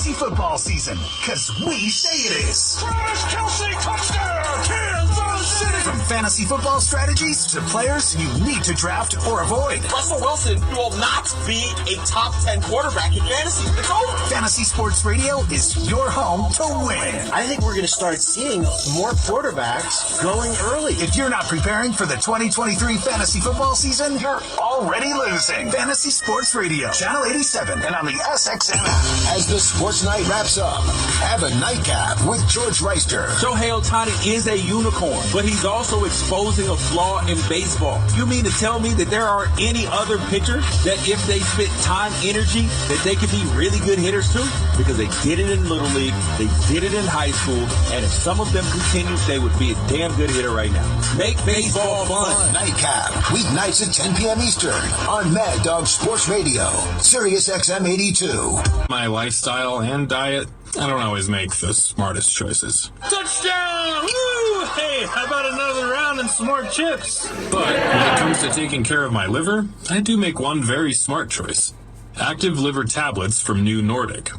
fantasy football season, because we say it is. Travis Kelce, touchdown, Kansas City! From fantasy football strategies to players you need to draft or avoid. Russell Wilson will not be a top 10 quarterback in fantasy. It's over. Fantasy Sports Radio is your home to win. I think we're going to start seeing more quarterbacks going early. If you're not preparing for the 2023 fantasy football season, you're already losing. Fantasy Sports Radio, Channel 87, and on the SXM app. As the sports night wraps up, have a nightcap with George Reister. Shohei Ohtani is a unicorn, but he's also exposing a flaw in baseball. You mean to tell me that there are any other pitchers that if they spent time, energy, that they could be really good hitters too? Because they did it in Little League, they did it in high school, and if some of them continued, they would be a damn good hitter right now. Make baseball fun. Nightcap, weeknights at 10 p.m. Eastern on Mad Dog Sports Radio, Sirius XM 82. My lifestyle and diet, I don't always make the smartest choices. Touchdown! Woo! Hey, how about another round and some more chips? But when it comes to taking care of my liver, I do make one very smart choice. Active liver tablets from New Nordic.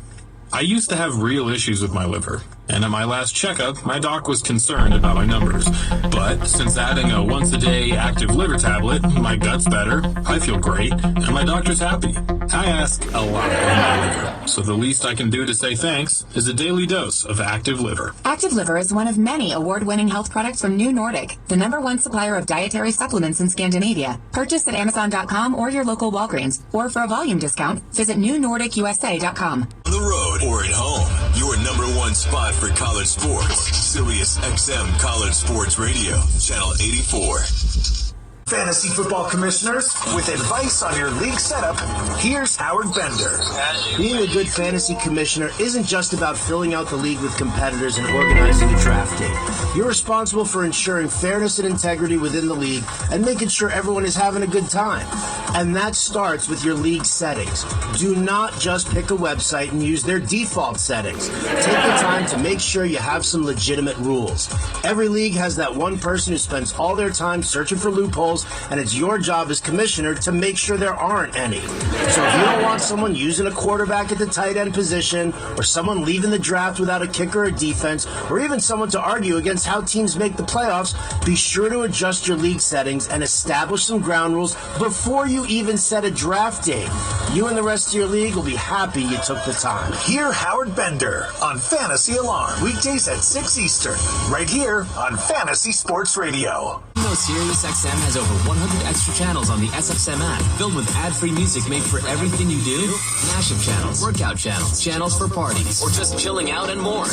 I used to have real issues with my liver, and at my last checkup, my doc was concerned about my numbers. But since adding a once-a-day active liver tablet, my gut's better, I feel great, and my doctor's happy. I ask a lot of my liver, so the least I can do to say thanks is a daily dose of Active Liver. Active Liver is one of many award-winning health products from New Nordic, the #1 supplier of dietary supplements in Scandinavia. Purchase at Amazon.com or your local Walgreens, or for a volume discount, visit newnordicusa.com. On the road or at home, your #1 spot for college sports. Sirius XM College Sports Radio, Channel 84. Fantasy football commissioners, with advice on your league setup, here's Howard Bender. Being a good fantasy commissioner isn't just about filling out the league with competitors and organizing a draft day. You're responsible for ensuring fairness and integrity within the league and making sure everyone is having a good time. And that starts with your league settings. Do not just pick a website and use their default settings. Take the time to make sure you have some legitimate rules. Every league has that one person who spends all their time searching for loopholes, and it's your job as commissioner to make sure there aren't any. So if you don't want someone using a quarterback at the tight end position, or someone leaving the draft without a kicker or defense, or even someone to argue against how teams make the playoffs, be sure to adjust your league settings and establish some ground rules before you even set a draft date. You and the rest of your league will be happy you took the time. Hear Howard Bender on Fantasy Alarm, weekdays at 6 Eastern, right here on Fantasy Sports Radio. You know SiriusXM has over 100 extra channels on the SXM app, filled with ad-free music made for everything you do. Mashup channels, workout channels, channels for parties, or just chilling out and more.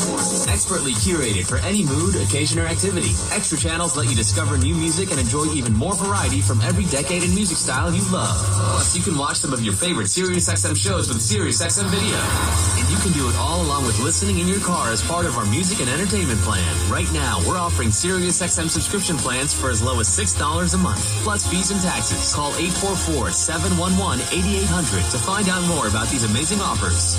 Expertly curated for any mood, occasion, or activity. Extra channels let you discover new music and enjoy even more variety from every decade and music style you love. Plus, you can watch some of your favorite SiriusXM shows with SiriusXM Video. And you can do it all along with listening in your car as part of our music and entertainment plan. Right now, we're offering SiriusXM subscription plans for as low as $6 a month, plus fees and taxes. Call 844-711-8800 to find out more about these amazing offers.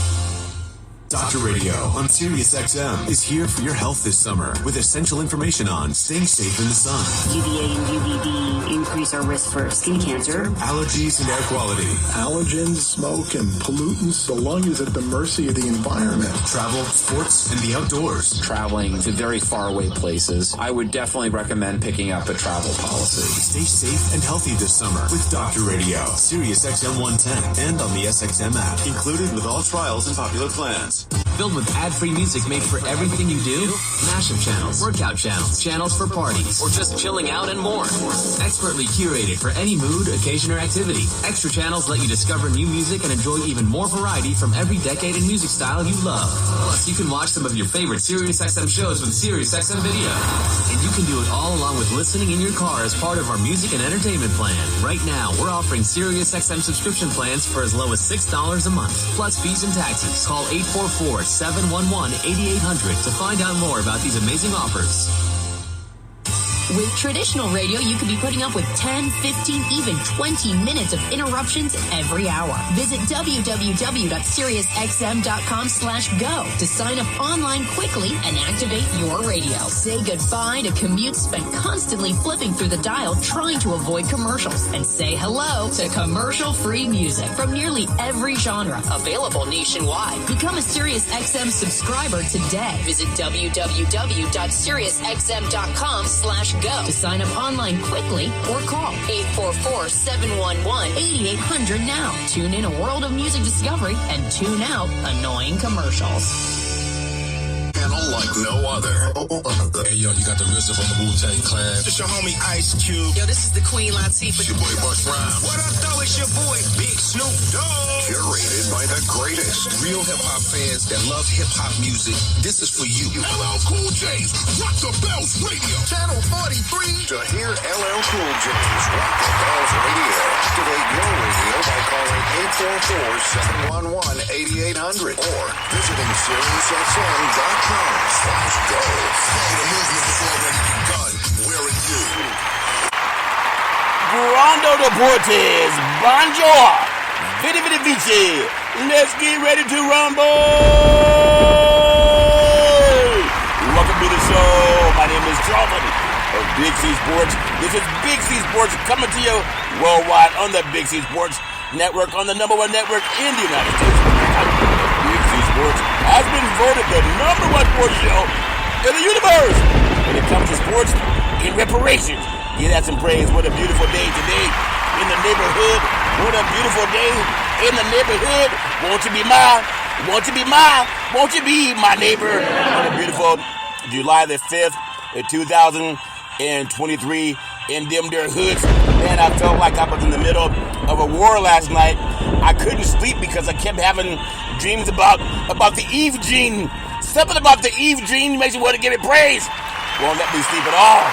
Dr. Radio on Sirius XM is here for your health this summer with essential information on staying safe in the sun, UVA and UVB increase our risk for skin cancer, allergies and air quality, allergens, smoke, and pollutants. The lung is at the mercy of the environment. Travel, sports, and the outdoors. Traveling to very far away places, I would definitely recommend picking up a travel policy. Stay safe and healthy this summer with Dr. Radio, Sirius XM 110, and on the SXM app, included with all trials and popular plans. Filled with ad-free music made for everything you do. Mashup channels, workout channels, channels for parties, or just chilling out and more. Expertly curated for any mood, occasion, or activity. Extra channels let you discover new music and enjoy even more variety from every decade and music style you love. Plus, you can watch some of your favorite SiriusXM shows with SiriusXM Video. And you can do it all along with listening in your car as part of our music and entertainment plan. Right now, we're offering SiriusXM subscription plans for as low as $6 a month, plus fees and taxes. Call 844-711-8800 to find out more about these amazing offers. With traditional radio, you could be putting up with 10, 15, even 20 minutes of interruptions every hour. Visit www.SiriusXM.com/go to sign up online quickly and activate your radio. Say goodbye to commutes spent constantly flipping through the dial trying to avoid commercials. And say hello to commercial-free music from nearly every genre. Available nationwide. Become a SiriusXM subscriber today. Visit www.SiriusXM.com/go to sign up online quickly or call 844-711-8800 now. Tune in a world of music discovery and tune out annoying commercials. Channel like no other. Hey, yo, you got the RZA from the Wu-Tang Clan. It's your homie Ice Cube. Yo, this is the Queen Latifah. It's your boy Busta Rhymes. What up, though? It's your boy Big Snoop Dogg. Curated by the greatest. Real hip-hop fans that love hip-hop music, this is for you. LL Cool J's Rock the Bells Radio. Channel 43. To hear LL Cool J's Rock the Bells Radio, activate your radio by calling 844-711-8800 or visiting SiriusXM.com/go. The movement has already begun. Where are you? Grando Deportes, Bonjour, Vidi Vidi Vici. Let's get ready to rumble. Welcome to the show. My name is Charlton of Big C Sports. This is Big C Sports coming to you worldwide on the Big C Sports Network, on the #1 network in the United States. Big C Sports has been voted the #1 sports show in the universe when it comes to sports in reparations. Give that some praise. What a beautiful day today in the neighborhood. What a beautiful day in the neighborhood. Won't you be my, won't you be my, won't you be my neighbor? On a beautiful July the 5th, 2023 in them there hoods. Man, I felt like I was in the middle of a war last night. I couldn't sleep because I kept having dreams about the Eve gene. Something about the Eve gene makes you want to give it praise. Won't let me sleep at all.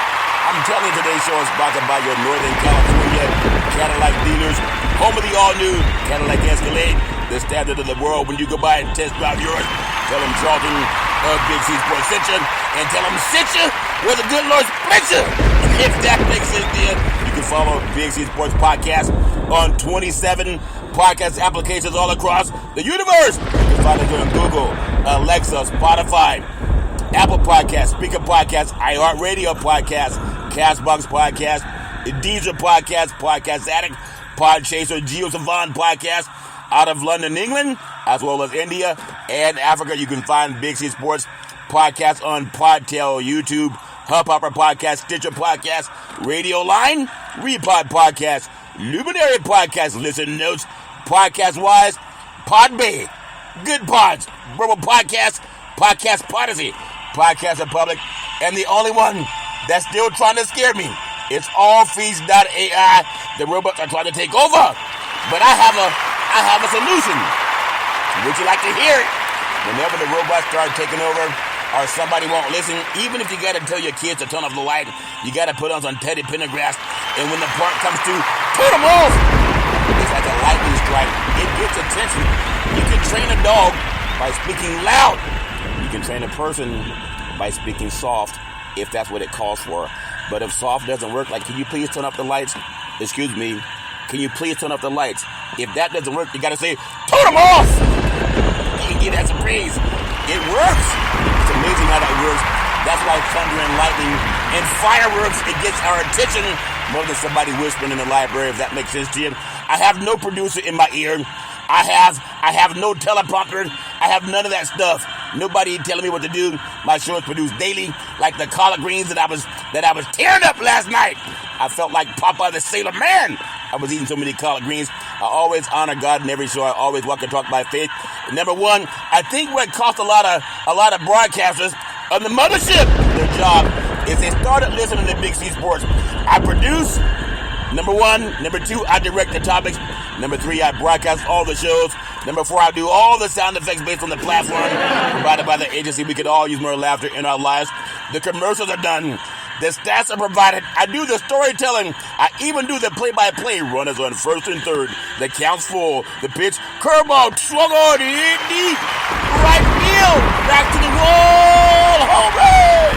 I'm telling you, today's show is sponsored by your Northern California Cadillac dealers, home of the all-new Cadillac Escalade, the standard of the world. When you go by and test drive yours, tell them Charlton of Big C Sports sent you, and tell them sent you where the good Lord split you. If that makes sense, then you can follow Big C Sports Podcast on 27 podcast applications all across the universe. You can find us on Google, Alexa, Spotify, Apple Podcasts, Speaker Podcasts, iHeartRadio Podcasts, Castbox Podcast, Deezer Podcast, Podcast Addict, Podchaser, GeoSavant Podcast out of London, England, as well as India and Africa. You can find Big C Sports Podcast on Podtail, YouTube, Hubhopper Podcast, Stitcher Podcast, Radio Line, Repod Podcast, Luminary Podcast, Listen Notes, Podcast Wise, Podbay, Good Pods, Verbal Podcast, Podcast Podacy, Podcast Republic, and the only one that's still trying to scare me. It's allfeeds.ai. The robots are trying to take over. But I have a solution. Would you like to hear it? Whenever the robots start taking over or somebody won't listen, even if you got to tell your kids to turn off the light, you got to put on some Teddy Pendergrass, and when the part comes to, turn them off. It's like a lightning strike. It gets attention. You can train a dog by speaking loud. You can train a person by speaking soft, if that's what it calls for. But if soft doesn't work, like, can you please turn off the lights? Excuse me. Can you please turn off the lights? If that doesn't work, you got to say, turn them off. You can give that some praise. It works. It's amazing how that works. That's why thunder and lightning and fireworks, it gets our attention more than somebody whispering in the library, if that makes sense to you. I have no producer in my ear. I have no teleprompter. I have none of that stuff. Nobody telling me what to do. My show is produced daily, like the collard greens that I was tearing up last night. I felt like Popeye the Sailor Man. I was eating so many collard greens. I always honor God in every show. I always walk and talk by faith. Number one, I think what cost a lot of broadcasters on the mothership, their job, is they started listening to Big C Sports. I produce. Number one. Number two, I direct the topics. Number three, I broadcast all the shows. Number four, I do all the sound effects based on the platform provided by the agency. We could all use more laughter in our lives. The commercials are done. The stats are provided. I do the storytelling. I even do the play-by-play. Runners on first and third. The count's full. The pitch. Curveball. Swung on. Hit deep. Right field. Back to the wall. Home run.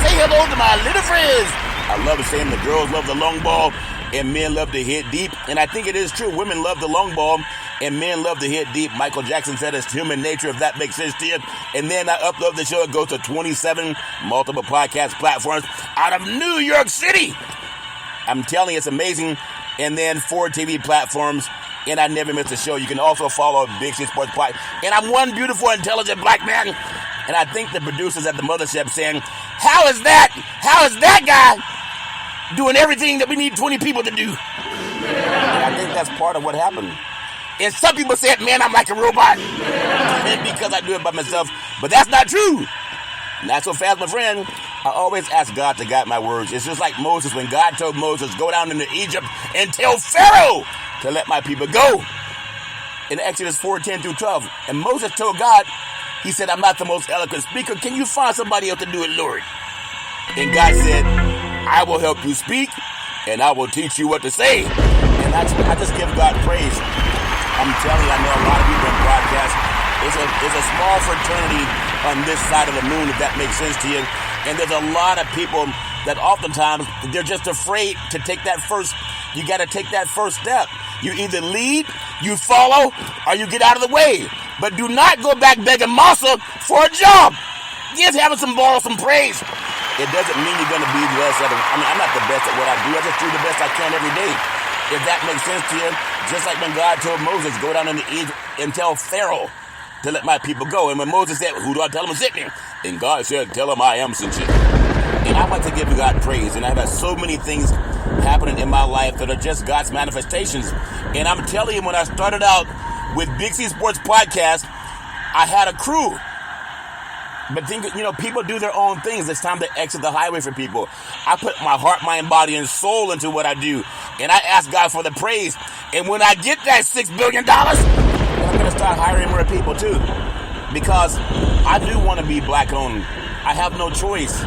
Say hello to my little friends I love saying the girls love the long ball and men love to hit deep. And I think it is true. Women love the long ball and men love to hit deep. Michael Jackson said it's human nature, if that makes sense to you. And then I upload the show. It goes to 27 multiple podcast platforms out of New York City. I'm telling you, it's amazing. And then 4 TV platforms. And I never miss a show. You can also follow Big C Sports Podcast. And I'm one beautiful, intelligent black man. And I think the producers at the mothership saying, how is that guy doing everything that we need 20 people to do? And I think that's part of what happened. And some people said, man, I'm like a robot. And because I do it by myself. But that's not true. Not so fast, my friend. I always ask God to guide my words. It's just like Moses, when God told Moses, go down into Egypt and tell Pharaoh to let my people go. In Exodus 4:10 through 12. And Moses told God, he said, I'm not the most eloquent speaker. Can you find somebody else to do it, Lord? And God said, I will help you speak, and I will teach you what to say. And I just give God praise. I'm telling you, I know a lot of people in broadcast. It's a small fraternity on this side of the moon, if that makes sense to you. And there's a lot of people that oftentimes, they're just afraid to take that first. You got to take that first step. You either lead, you follow, or you get out of the way. But do not go back begging Massa for a job. Just having borrow some praise. It doesn't mean you're going to be less at it. I mean, I'm not the best at what I do. I just do the best I can every day. If that makes sense to you. Just like when God told Moses, go down into Egypt and tell Pharaoh to let my people go. And when Moses said, who do I tell him to send me? And God said, tell him I am sent you. And I want to give God praise. And I've had so many things happening in my life that are just God's manifestations. And I'm telling you, when I started out with Big C Sports Podcast, I had a crew. But people do their own things. It's time to exit the highway for people. I put my heart, mind, body, and soul into what I do. And I ask God for the praise. And when I get that $6 billion, I'm going to start hiring more people too. Because I do want to be black owned. I have no choice.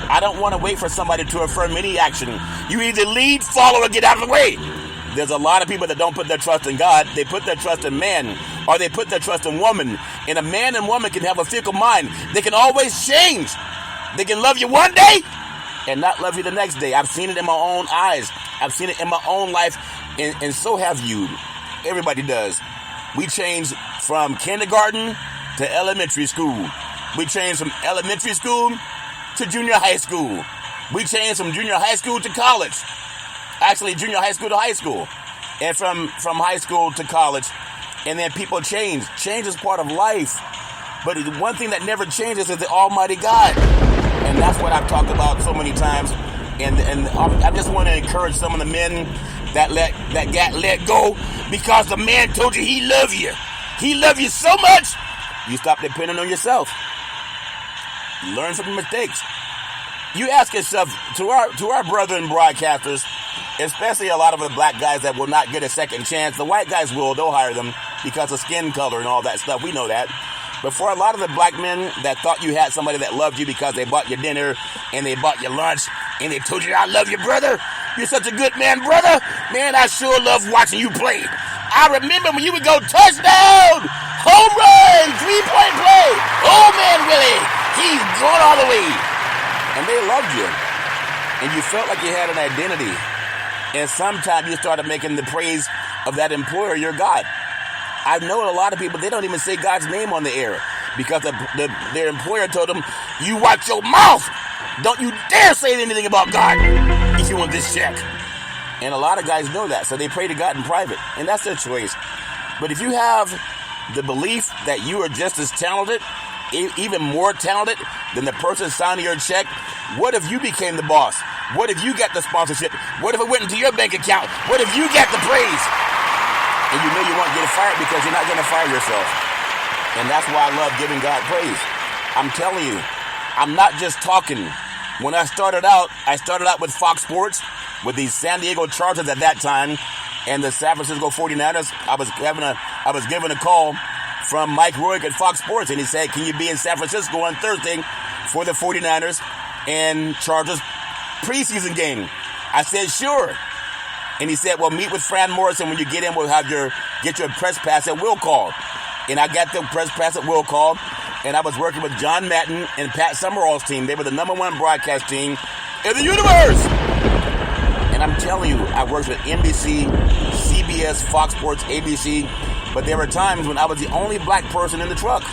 I don't want to wait for somebody to affirm any action. You either lead, follow, or get out of the way. There's a lot of people that don't put their trust in God. They put their trust in man, or they put their trust in woman. And a man and woman can have a fickle mind. They can always change. They can love you one day and not love you the next day. I've seen it in my own eyes. I've seen it in my own life, and so have you. Everybody does. We change from kindergarten to elementary school. We change from elementary school to junior high school. We change from junior high school to college. Actually, junior high school to high school. And from high school to college. And then people change. Change is part of life. But the one thing that never changes is the Almighty God. And that's what I've talked about so many times. And I just want to encourage some of the men that got let go because the man told you he loved you. He loved you so much, you stop depending on yourself. Learn from your mistakes. You ask yourself, to our brethren broadcasters, especially a lot of the black guys that will not get a second chance, the white guys will, they'll hire them because of skin color and all that stuff. We know that. But for a lot of the black men that thought you had somebody that loved you because they bought you dinner and they bought you lunch and they told you, I love you, brother. You're such a good man, brother. Man, I sure love watching you play. I remember when you would go touchdown, home run, 3-point play. Oh, man, Willie, he's going all the way. And they loved you. And you felt like you had an identity. And sometimes you started making the praise of that employer your God. I've known a lot of people, they don't even say God's name on the air because their employer told them, you watch your mouth. Don't you dare say anything about God if you want this check. And a lot of guys know that, so they pray to God in private, and that's their choice. But if you have the belief that you are just as talented, even more talented than the person signing your check, what if you became the boss? What if you got the sponsorship? What if it went into your bank account? What if you got the praise? And you know you won't get fired because you're not going to fire yourself. And that's why I love giving God praise. I'm telling you, I'm not just talking. When I started out with Fox Sports, with the San Diego Chargers at that time, and the San Francisco 49ers. I was given a call from Mike Roig at Fox Sports, and he said, can you be in San Francisco on Thursday for the 49ers and Chargers preseason game? I said, sure. And he said, well, meet with Fran Morrison. When you get in, we'll get your press pass at will call. And I got the press pass at will call, and I was working with John Madden and Pat Summerall's team. They were the #1 broadcast team in the universe. I'm telling you, I worked with NBC, CBS, Fox Sports, ABC, but there were times when I was the only black person in the truck.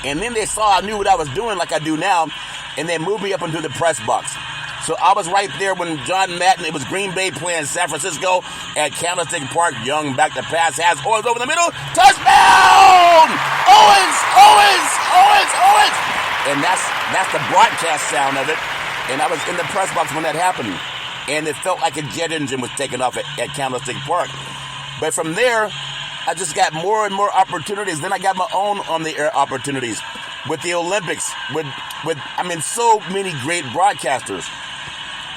And then they saw I knew what I was doing like I do now, and they moved me up into the press box. So I was right there when John Madden, it was Green Bay playing San Francisco at Candlestick Park. Young back to pass, has Owens over the middle. Touchdown! Owens! And that's the broadcast sound of it. And I was in the press box when that happened. And it felt like a jet engine was taking off at Candlestick Park. But from there, I just got more and more opportunities. Then I got my own on-the-air opportunities with the Olympics, with so many great broadcasters.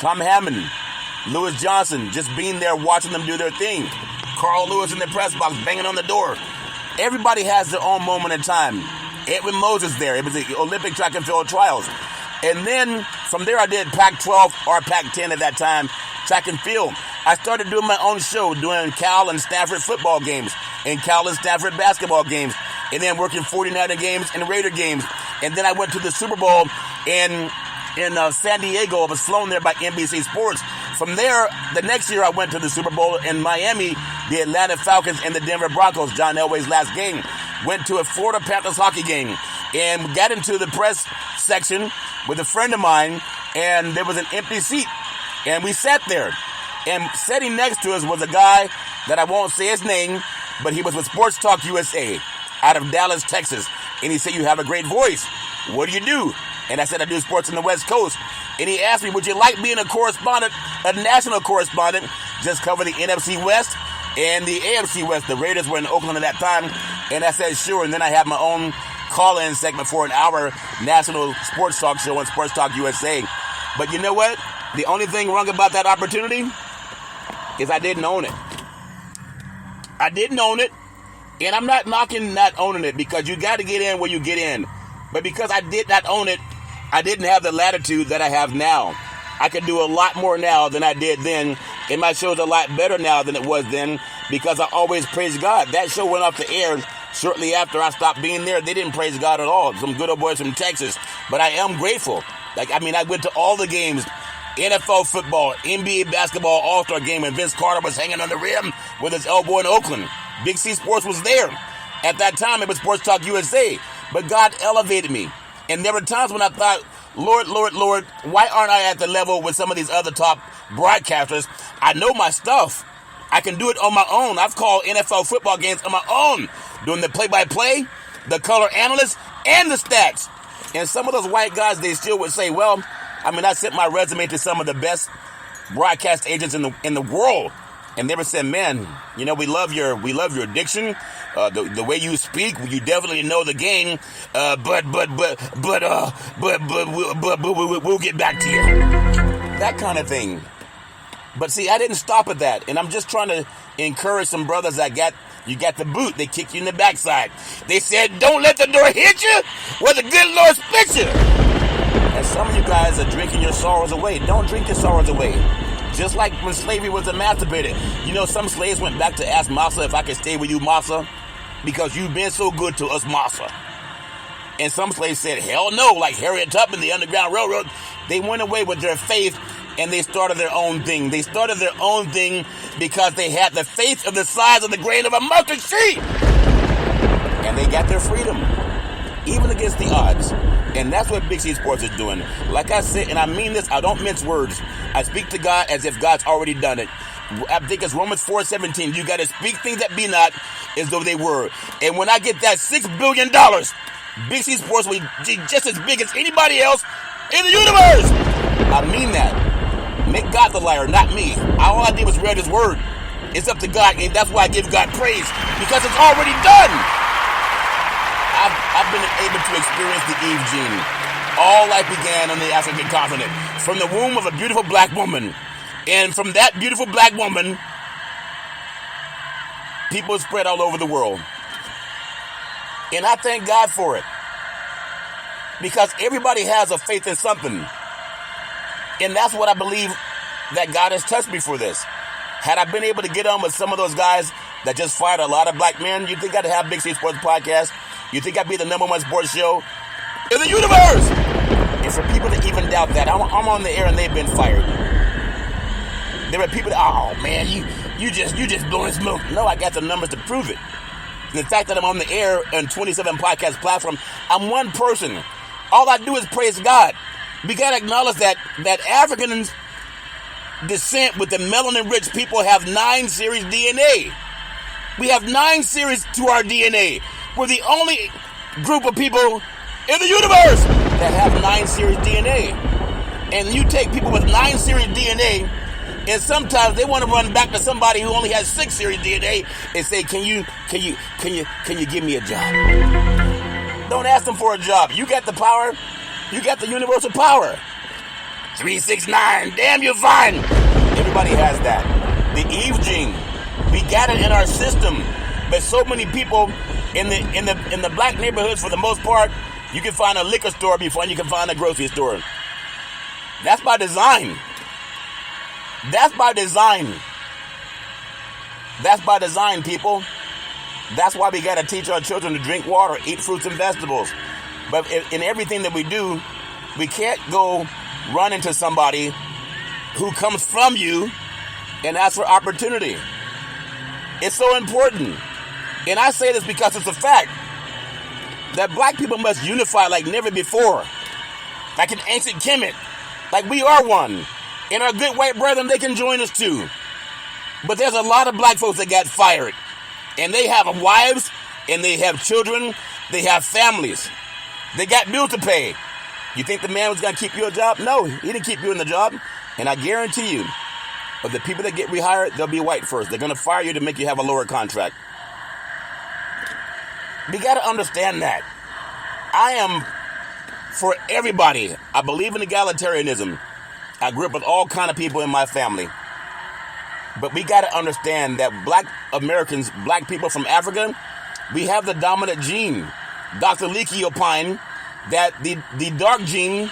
Tom Hammond, Lewis Johnson, just being there watching them do their thing. Carl Lewis in the press box banging on the door. Everybody has their own moment in time. Edwin Moses there. It was the Olympic track and field trials. And then from there I did Pac-12 or Pac-10 at that time, track and field. I started doing my own show, doing Cal and Stanford football games and Cal and Stanford basketball games, and then working 49er games and Raider games. And then I went to the Super Bowl in San Diego. I was flown there by NBC Sports. From there, the next year I went to the Super Bowl in Miami, the Atlanta Falcons and the Denver Broncos, John Elway's last game. Went to a Florida Panthers hockey game and got into the press section with a friend of mine, and there was an empty seat. And we sat there. And sitting next to us was a guy that I won't say his name, but he was with Sports Talk USA out of Dallas, Texas. And he said, "You have a great voice. What do you do?" And I said, "I do sports on the West Coast." And he asked me, "Would you like being a correspondent, a national correspondent, just cover the NFC West and the AFC West?" The Raiders were in Oakland at that time. And I said, "Sure." And then I had my own call-in segment for an hour national sports talk show on Sports Talk USA. But you know what? The only thing wrong about that opportunity is I didn't own it. I didn't own it. And I'm not knocking not owning it, because you got to get in where you get in. But because I did not own it, I didn't have the latitude that I have now. I can do a lot more now than I did then. And my show's a lot better now than it was then, because I always praise God. That show went off the air shortly after I stopped being there. They didn't praise God at all. Some good old boys from Texas. But I am grateful. I went to all the games. NFL football, NBA basketball all-star game, and Vince Carter was hanging on the rim with his elbow in Oakland. Big C Sports was there. At that time, it was Sports Talk USA. But God elevated me. And there were times when I thought, Lord, why aren't I at the level with some of these other top broadcasters? I know my stuff. I can do it on my own. I've called NFL football games on my own, doing the play-by-play, the color analyst, and the stats. And some of those white guys, they still would say, well, I sent my resume to some of the best broadcast agents in the world, and they were saying, "Man, we love your diction, the way you speak. You definitely know the game, but we'll get back to you." That kind of thing. But see, I didn't stop at that, and I'm just trying to encourage some brothers that you got the boot. They kick you in the backside. They said, "Don't let the door hit you where the good Lord spits you." And some of you guys are drinking your sorrows away. Don't drink your sorrows away. Just like when slavery was emancipated. Some slaves went back to ask Massa, "If I could stay with you, Massa, because you've been so good to us, Massa." And some slaves said, "Hell no," like Harriet Tubman, the Underground Railroad. They went away with their faith, and they started their own thing. They started their own thing because they had the faith of the size of the grain of a mustard seed. And they got their freedom, even against the odds. And that's what Big C Sports is doing. Like I said, and I mean this, I don't mince words. I speak to God as if God's already done it. I think it's Romans 4:17. You got to speak things that be not as though they were. And when I get that $6 billion, Big C Sports will be just as big as anybody else in the universe. I mean that. Make God the liar, not me. All I did was read his word. It's up to God, and that's why I give God praise, because it's already done. I've been able to experience the Eve gene. All life began on the African continent, from the womb of a beautiful black woman. And from that beautiful black woman, people spread all over the world. And I thank God for it, because everybody has a faith in something. And that's what I believe, that God has touched me for this. Had I been able to get on with some of those guys that just fired a lot of black men, you think I'd have Big C Sports Podcast? You think I'd be the #1 sports show in the universe? And for people to even doubt that, I'm on the air and they've been fired. There are people that, oh man, you just blowing smoke. No, I got the numbers to prove it. And the fact that I'm on the air on 27 podcast platform, I'm one person. All I do is praise God. We got to acknowledge that African descent with the melanin-rich people have 9 series DNA. We have 9 series to our DNA. We're the only group of people in the universe that have 9 series DNA. And you take people with 9 series DNA, and sometimes they want to run back to somebody who only has 6 series DNA and say, can you give me a job? Don't ask them for a job. You got the power. You got the universal power. 369. Damn, you're fine. Everybody has that. The Eve gene. We got it in our system. But so many people in the black neighborhoods, for the most part, you can find a liquor store before you can find a grocery store. That's by design. That's by design. That's by design, people. That's why we got to teach our children to drink water, eat fruits and vegetables. But in everything that we do, we can't go run into somebody who comes from you and ask for opportunity. It's so important. And I say this because it's a fact that black people must unify like never before. Like in ancient Kemet. Like we are one. And our good white brethren, they can join us too. But there's a lot of black folks that got fired. And they have wives, and they have children, they have families. They got bills to pay. You think the man was going to keep you a job? No, he didn't keep you in the job. And I guarantee you, of the people that get rehired, they'll be white first. They're going to fire you to make you have a lower contract. We got to understand that. I am for everybody. I believe in egalitarianism. I grew up with all kind of people in my family. But we got to understand that black Americans, black people from Africa, we have the dominant gene. Dr. Leakey opined that the dark gene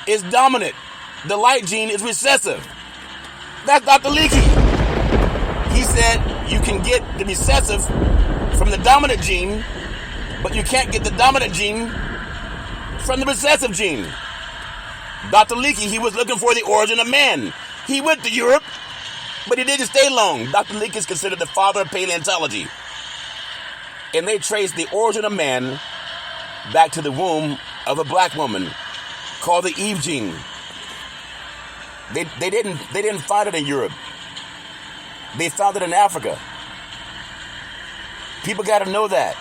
is dominant. The light gene is recessive. That's Dr. Leakey. He said you can get the recessive from the dominant gene, but you can't get the dominant gene from the recessive gene. Dr. Leakey, he was looking for the origin of man. He went to Europe, but he didn't stay long. Dr. Leakey is considered the father of paleontology. And they traced the origin of man back to the womb of a black woman called the Eve gene. They didn't find it in Europe. They found it in Africa. People got to know that.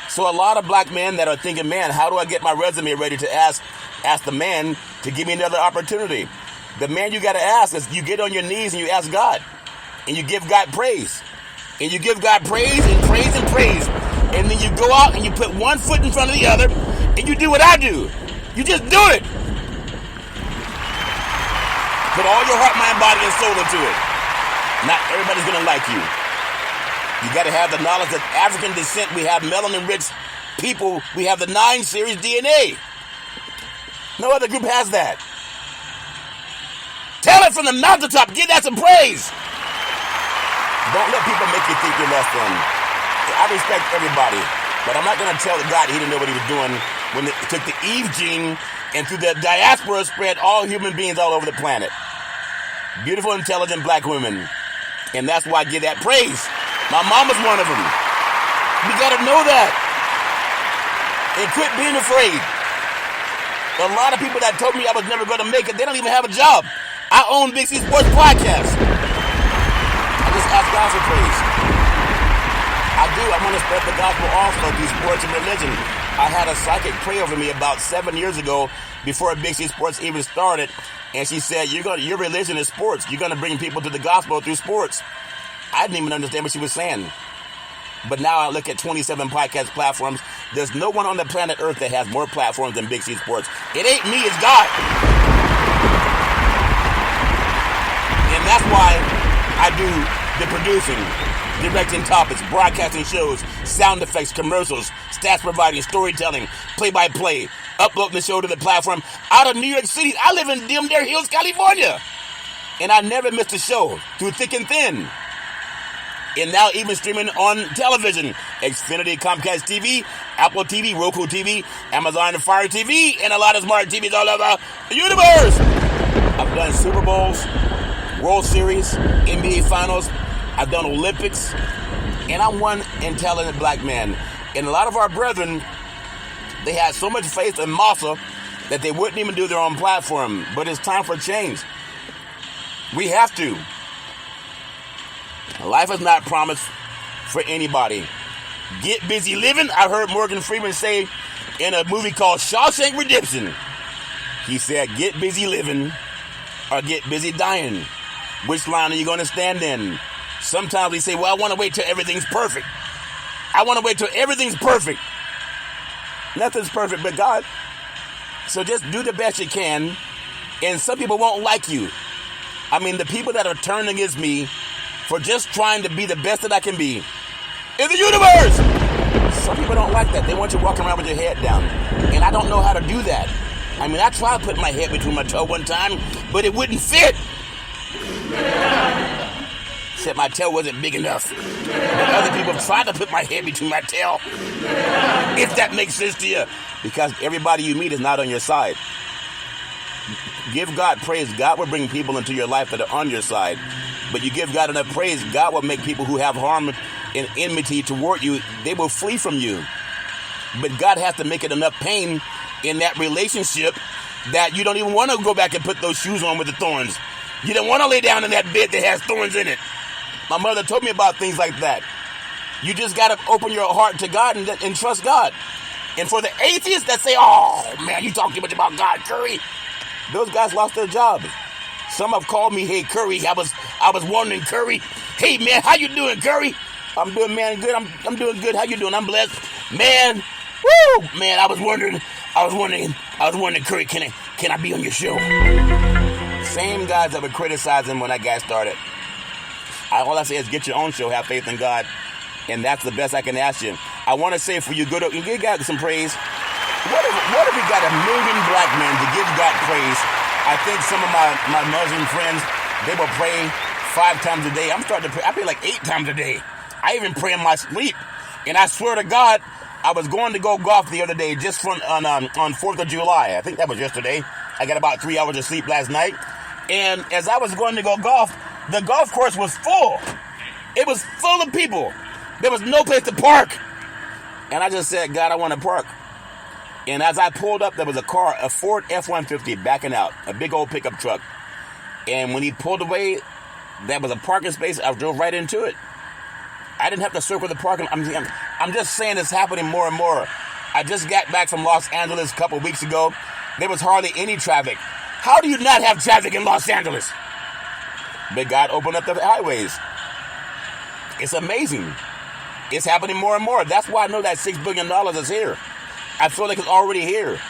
So a lot of black men that are thinking, man, how do I get my resume ready to ask the man to give me another opportunity? The man you got to ask is you get on your knees and you ask God. And you give God praise. And you give God praise and praise and praise. And then you go out and you put one foot in front of the other and you do what I do. You just do it. Put all your heart, mind, body, and soul into it. Not everybody's going to like you. You got to have the knowledge that African descent, we have melanin-rich people. We have the 9 series DNA. No other group has that. Tell it from the mountaintop. Give that some praise. Don't let people make you think you're less than. I respect everybody, but I'm not going to tell God he didn't know what he was doing when he took the Eve gene and through the diaspora spread all human beings all over the planet. Beautiful, intelligent black women. And that's why I give that praise. My mama's one of them. We got to know that. And quit being afraid. A lot of people that told me I was never going to make it, they don't even have a job. I own Big C Sports Podcast. I just ask God for praise. I do. I want to spread the gospel also through sports and religion. I had a psychic pray over me about 7 years ago before Big C Sports even started. And she said, your religion is sports. You're going to bring people to the gospel through sports. I didn't even understand what she was saying. But now I look at 27 podcast platforms. There's no one on the planet Earth that has more platforms than Big C Sports. It ain't me, it's God. And that's why I do the producing, directing topics, broadcasting shows, sound effects, commercials, stats providing, storytelling, play-by-play, uploading the show to the platform out of New York City. I live in Dimdare Hills, California. And I never missed a show through thick and thin. And now even streaming on television, Xfinity, Comcast TV, Apple TV, Roku TV, Amazon and Fire TV, and a lot of smart TVs all over the universe. I've done Super Bowls, World Series, NBA Finals. I've done Olympics. And I'm one intelligent black man. And a lot of our brethren, they had so much faith in Massa that they wouldn't even do their own platform. But it's time for change. We have to. Life is not promised for anybody. Get busy living. I heard Morgan Freeman say in a movie called Shawshank Redemption, he said, get busy living or get busy dying. Which line are you going to stand in? Sometimes we say, well, I want to wait till everything's perfect. I want to wait till everything's perfect. Nothing's perfect but God. So just do the best you can. And some people won't like you. I mean, the people that are turning against me for just trying to be the best that I can be in the universe. Some people don't like that. They want you walking around with your head down. And I don't know how to do that. I mean, I tried putting my head between my toe one time, but it wouldn't fit. Except my tail wasn't big enough. But other people tried to put my head between my tail. If that makes sense to you. Because everybody you meet is not on your side. Give God praise. God will bring people into your life that are on your side. But you give God enough praise, God will make people who have harm and enmity toward you, they will flee from you. But God has to make it enough pain in that relationship that you don't even want to go back and put those shoes on with the thorns. You don't want to lay down in that bed that has thorns in it. My mother told me about things like that. You just got to open your heart to God and trust God. And for the atheists that say, oh, man, you talk too much about God, Curry. Those guys lost their jobs. Some have called me, hey, Curry. I was wondering, Curry. Hey, man, how you doing, Curry? I'm doing, man, good. I'm doing good. How you doing? I'm blessed. Man, woo! Man, I was wondering, Curry, can I be on your show? Same guys that were criticizing when I got started. All I say is get your own show, have faith in God, and that's the best I can ask you. I want to say for you, you got some praise. What if we got 1 million black men to give God praise? I think some of my Muslim friends, they will pray 5 times a day. I'm starting to pray. I pray like 8 times a day. I even pray in my sleep. And I swear to God, I was going to go golf the other day just on 4th of July. I think that was yesterday. I got about 3 hours of sleep last night. And as I was going to go golf, the golf course was full. It was full of people. There was no place to park. And I just said, God, I want to park. And as I pulled up, there was a car, a Ford F-150 backing out, a big old pickup truck. And when he pulled away, there was a parking space. I drove right into it. I didn't have to circle the parking. I'm just saying it's happening more and more. I just got back from Los Angeles a couple weeks ago. There was hardly any traffic. How do you not have traffic in Los Angeles? But God opened up the highways. It's amazing. It's happening more and more. That's why I know that $6 billion is here. I feel like it's already here.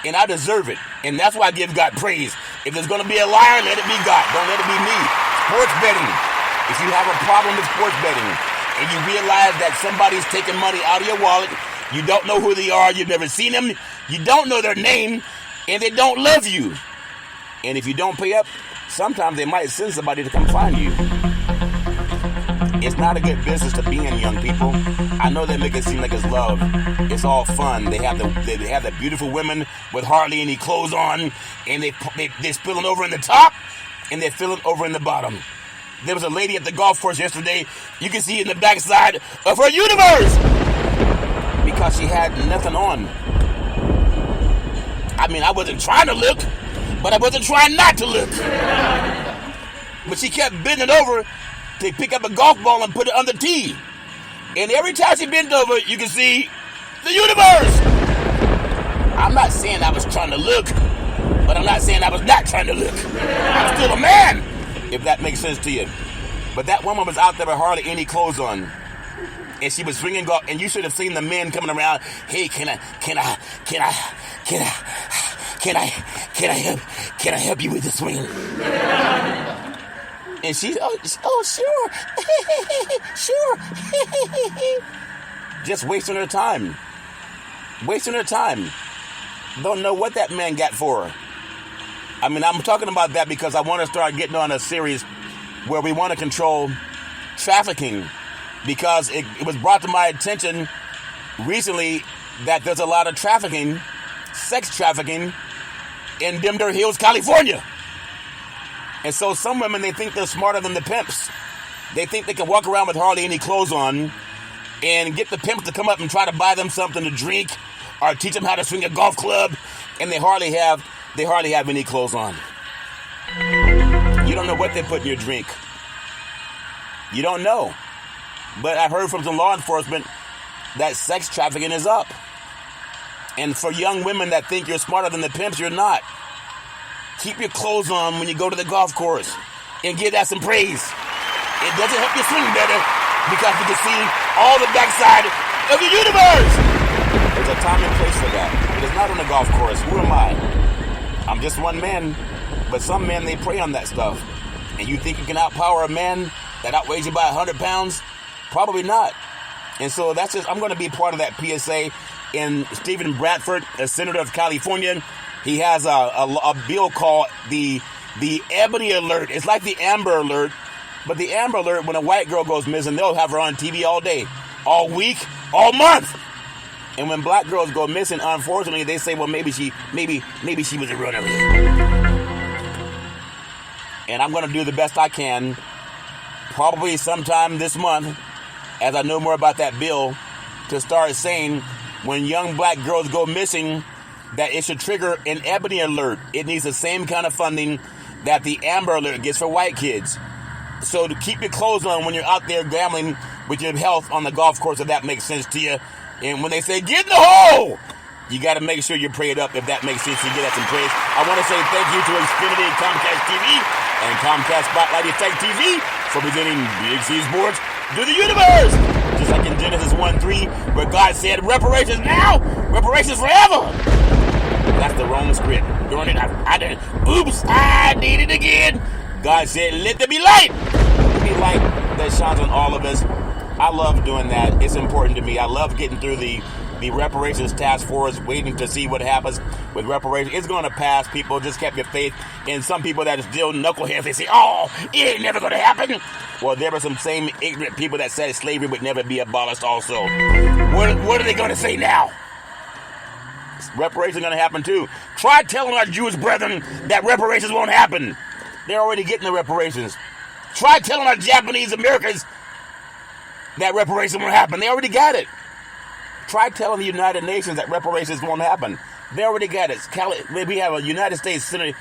And I deserve it. And that's why I give God praise. If there's going to be a liar, let it be God. Don't let it be me. Sports betting. If you have a problem with sports betting and you realize that somebody's taking money out of your wallet, you don't know who they are, you've never seen them, you don't know their name, and they don't love you. And if you don't pay up, sometimes they might send somebody to come find you. It's not a good business to be in, young people. I know they make it seem like it's love. It's all fun. They have the beautiful women with hardly any clothes on, and they're spilling over in the top, and they're filling over in the bottom. There was a lady at the golf course yesterday. You can see in the backside of her universe because she had nothing on. I mean, I wasn't trying to look, but I wasn't trying not to look. But she kept bending over to pick up a golf ball and put it on the tee. And every time she bent over, you can see the universe. I'm not saying I was trying to look, but I'm not saying I was not trying to look. I'm still a man, if that makes sense to you. But that woman was out there with hardly any clothes on. And she was swinging golf, and you should have seen the men coming around. Hey, can I help you with the swing? And she's, oh, sure. Sure. Just wasting her time. Wasting her time. Don't know what that man got for her. I mean, I'm talking about that because I want to start getting on a series where we want to control trafficking. Because it was brought to my attention recently that there's a lot of trafficking, sex trafficking, in Denver Hills, California. And so some women, they think they're smarter than the pimps. They think they can walk around with hardly any clothes on and get the pimps to come up and try to buy them something to drink or teach them how to swing a golf club, and they hardly have any clothes on. You don't know what they put in your drink. You don't know. But I've heard from some law enforcement that sex trafficking is up. And for young women that think you're smarter than the pimps, you're not. Keep your clothes on when you go to the golf course and give that some praise. It doesn't help you swing better because you can see all the backside of the universe. There's a time and place for that. It is not on the golf course. Who am I? I'm just one man. But some men, they prey on that stuff. And you think you can outpower a man that outweighs you by 100 pounds? Probably not. And so that's just, I'm going to be part of that PSA. And Stephen Bradford, a senator of California, he has a bill called the Ebony Alert. It's like the Amber Alert. But the Amber Alert, when a white girl goes missing, they'll have her on TV all day, all week, all month. And when black girls go missing, unfortunately, they say, well, maybe she was a runner. And I'm going to do the best I can, probably sometime this month, as I know more about that bill, to start saying when young black girls go missing, that it should trigger an Ebony Alert. It needs the same kind of funding that the Amber Alert gets for white kids. So to keep your clothes on when you're out there gambling with your health on the golf course, if that makes sense to you. And when they say, get in the hole, you got to make sure you're prayed up if that makes sense to you. Get that some praise. I want to say thank you to Xfinity and Comcast TV and Comcast Spotlight Effect TV for presenting Big C Sports to the universe. Just like in Genesis 1:3, where God said, reparations now, reparations forever. That's the wrong script. Darn it, I didn't. Oops, I did it again. God said, let there be light. Let there be light that shines on all of us. I love doing that. It's important to me. I love getting through the reparations task force, waiting to see what happens with reparations. It's going to pass. People just kept your faith. And some people that are still knuckleheads, they say, oh, it ain't never going to happen. Well, there were some same ignorant people that said slavery would never be abolished also. What are they going to say now? Reparations are going to happen too. Try telling our Jewish brethren that reparations won't happen. They're already getting the reparations. Try telling our Japanese Americans that reparations won't happen. They already got it. Try telling the United Nations that reparations won't happen. They already got it. We have a United States Senate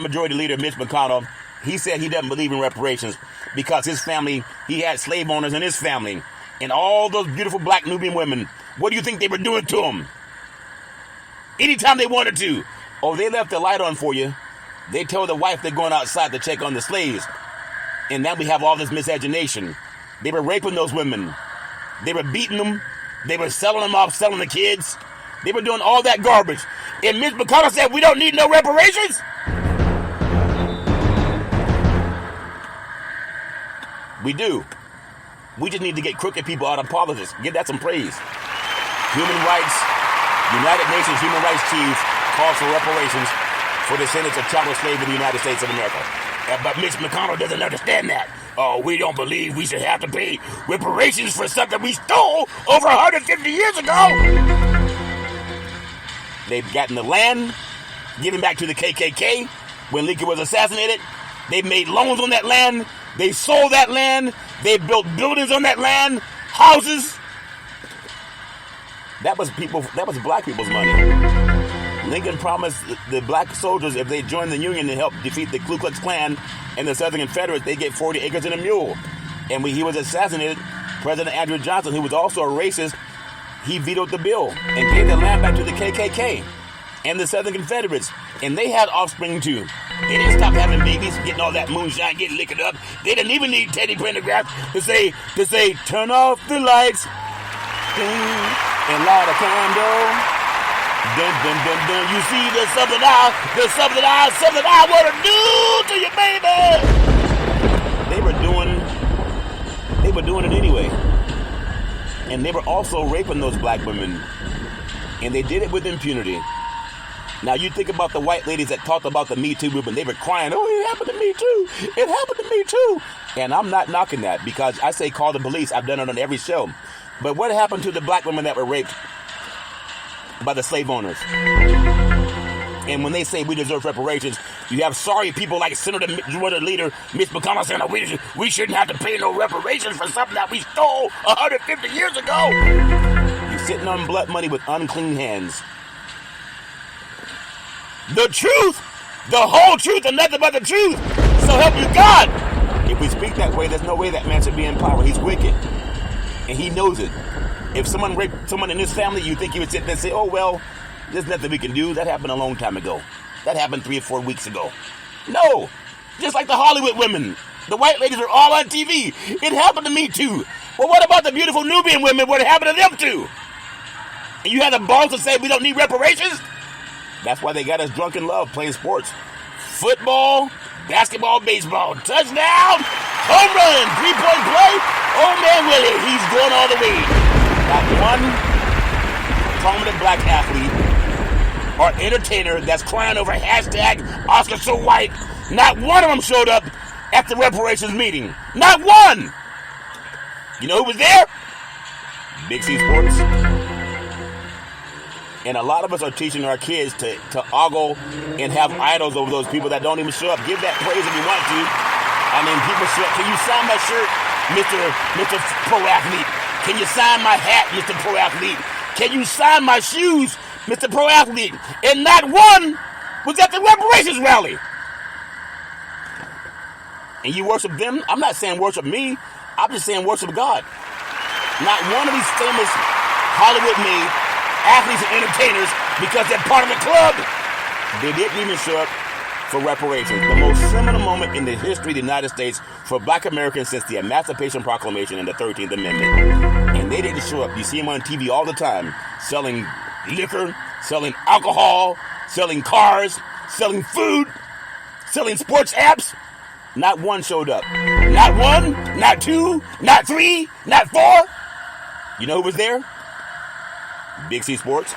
Majority Leader, Mitch McConnell. He said he doesn't believe in reparations because his family, he had slave owners in his family. And all those beautiful black Nubian women, what do you think they were doing to them? Anytime they wanted to. Oh, they left the light on for you. They told the wife they're going outside to check on the slaves. And now we have all this miscegenation. They were raping those women. They were beating them. They were selling them off, selling the kids. They were doing all that garbage. And Mitch McConnell said, we don't need no reparations? We do. We just need to get crooked people out of politics. Give that some praise. Human rights, United Nations Human Rights Chief calls for reparations for descendants of chattel slaves in the United States of America. But Mitch McConnell doesn't understand that. Oh, we don't believe we should have to pay reparations for something we stole over 150 years ago. They've gotten the land given back to the KKK when Lincoln was assassinated. They made loans on that land. They sold that land. They built buildings on that land, houses. That was black people's money. Lincoln promised the black soldiers if they joined the Union to help defeat the Ku Klux Klan and the Southern Confederates, they get 40 acres and a mule. And when he was assassinated, President Andrew Johnson, who was also a racist, he vetoed the bill and gave the land back to the KKK and the Southern Confederates. And they had offspring too. They didn't stop having babies, getting all that moonshine, getting liquored up. They didn't even need Teddy Pendergrass to say, turn off the lights and light a candle. Dun, dun, dun, dun. You see the something I want to do to you, baby. They were doing it anyway. And they were also raping those black women. And they did it with impunity. Now you think about the white ladies that talked about the Me Too movement. They were crying, oh, it happened to me too. It happened to me too. And I'm not knocking that because I say call the police. I've done it on every show. But what happened to the black women that were raped by the slave owners? And when they say we deserve reparations, You have sorry people like Senator Majority Leader Mitch McConnell saying, we shouldn't have to pay no reparations for something that we stole 150 years ago. You're sitting on blood money with unclean hands. The truth, the whole truth, and nothing but the truth. So help you God. If we speak that way, there's no way that man should be in power. He's wicked. And he knows it. If someone raped someone in his family, you think he would sit there and say, oh, well, there's nothing we can do. That happened a long time ago. That happened 3 or 4 weeks ago. No. Just like the Hollywood women. The white ladies are all on TV. It happened to me too. Well, what about the beautiful Nubian women? What happened to them too? And you had the balls to say we don't need reparations? That's why they got us drunk in love playing sports. Football, basketball, baseball. Touchdown, home run, 3-point play. Oh man, Willie, he's going all the way. Not one prominent black athlete or entertainer that's crying over hashtag Oscar so white. Not one of them showed up at the reparations meeting. Not one. You know who was there? Big C Sports. And a lot of us are teaching our kids to ogle and have idols over those people that don't even show up. Give that praise if you want to. I mean, people show up. Can you sign my shirt, Mr. Pro Athlete? Can you sign my hat, Mr. Pro Athlete? Can you sign my shoes, Mr. Pro Athlete? And not one was at the reparations rally. And you worship them? I'm not saying worship me. I'm just saying worship God. Not one of these famous Hollywood-made athletes and entertainers, because they're part of the club, they didn't even show up for reparations. The most seminal moment in the history of the United States for black Americans since the Emancipation Proclamation and the 13th Amendment. And they didn't show up. You see them on TV all the time, selling liquor, selling alcohol, selling cars, selling food, selling sports apps. Not one showed up. Not one, not two, not three, not four. You know who was there? Big C Sports.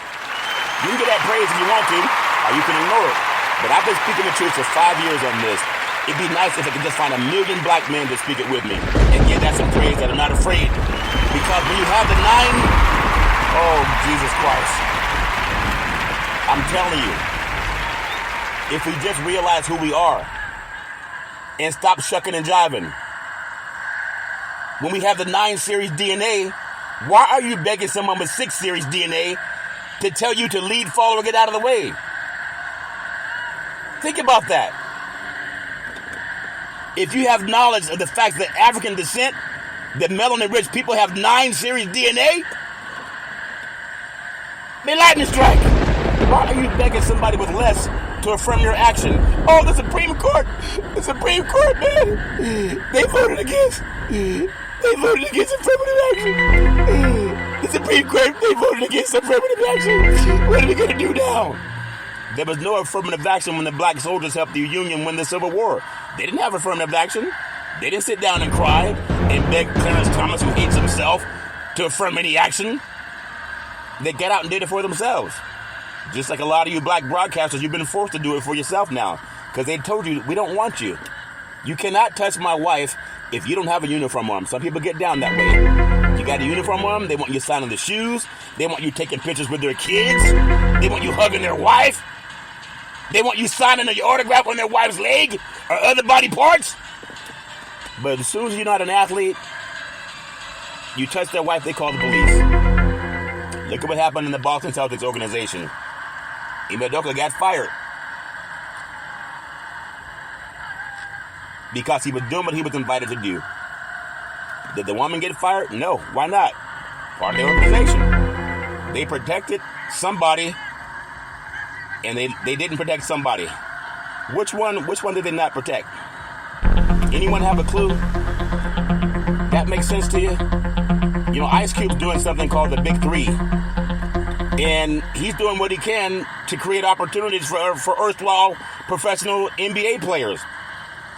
You can get that praise if you want to, or you can ignore it. But I've been speaking the truth for 5 years on this. It'd be nice if I could just find 1 million black men to speak it with me and give that some praise that I'm not afraid. Because when you have the 9, oh, Jesus Christ. I'm telling you, if we just realize who we are and stop shucking and jiving. When we have the 9 series DNA, why are you begging someone with 6 series DNA to tell you to lead, follow, or get out of the way? Think about that. If you have knowledge of the fact that African descent, that melanin-rich people have 9 series DNA, may lightning strike. Why are you begging somebody with less to affirm your action? Oh, the Supreme Court, man, they voted against affirmative action. The Supreme Court, they voted against affirmative action. What are we going to do now? There was no affirmative action when the black soldiers helped the Union win the Civil War. They didn't have affirmative action. They didn't sit down and cry and beg Clarence Thomas, who hates himself, to affirm any action. They got out and did it for themselves. Just like a lot of you black broadcasters, you've been forced to do it for yourself now. Because they told you, we don't want you. You cannot touch my wife if you don't have a uniform on. Some people get down that way. You got a uniform on, they want you signing the shoes. They want you taking pictures with their kids. They want you hugging their wife. They want you signing your autograph on their wife's leg or other body parts. But as soon as you're not an athlete, you touch their wife, they call the police. Look at what happened in the Boston Celtics organization. Ime Udoka got fired because he was doing what he was invited to do. Did the woman get fired? No. Why not? Part of the organization. They protected somebody, and they didn't protect somebody. Which one did they not protect? Anyone have a clue? That makes sense to you? You know, Ice Cube's doing something called the Big Three. And he's doing what he can to create opportunities for erstwhile professional NBA players.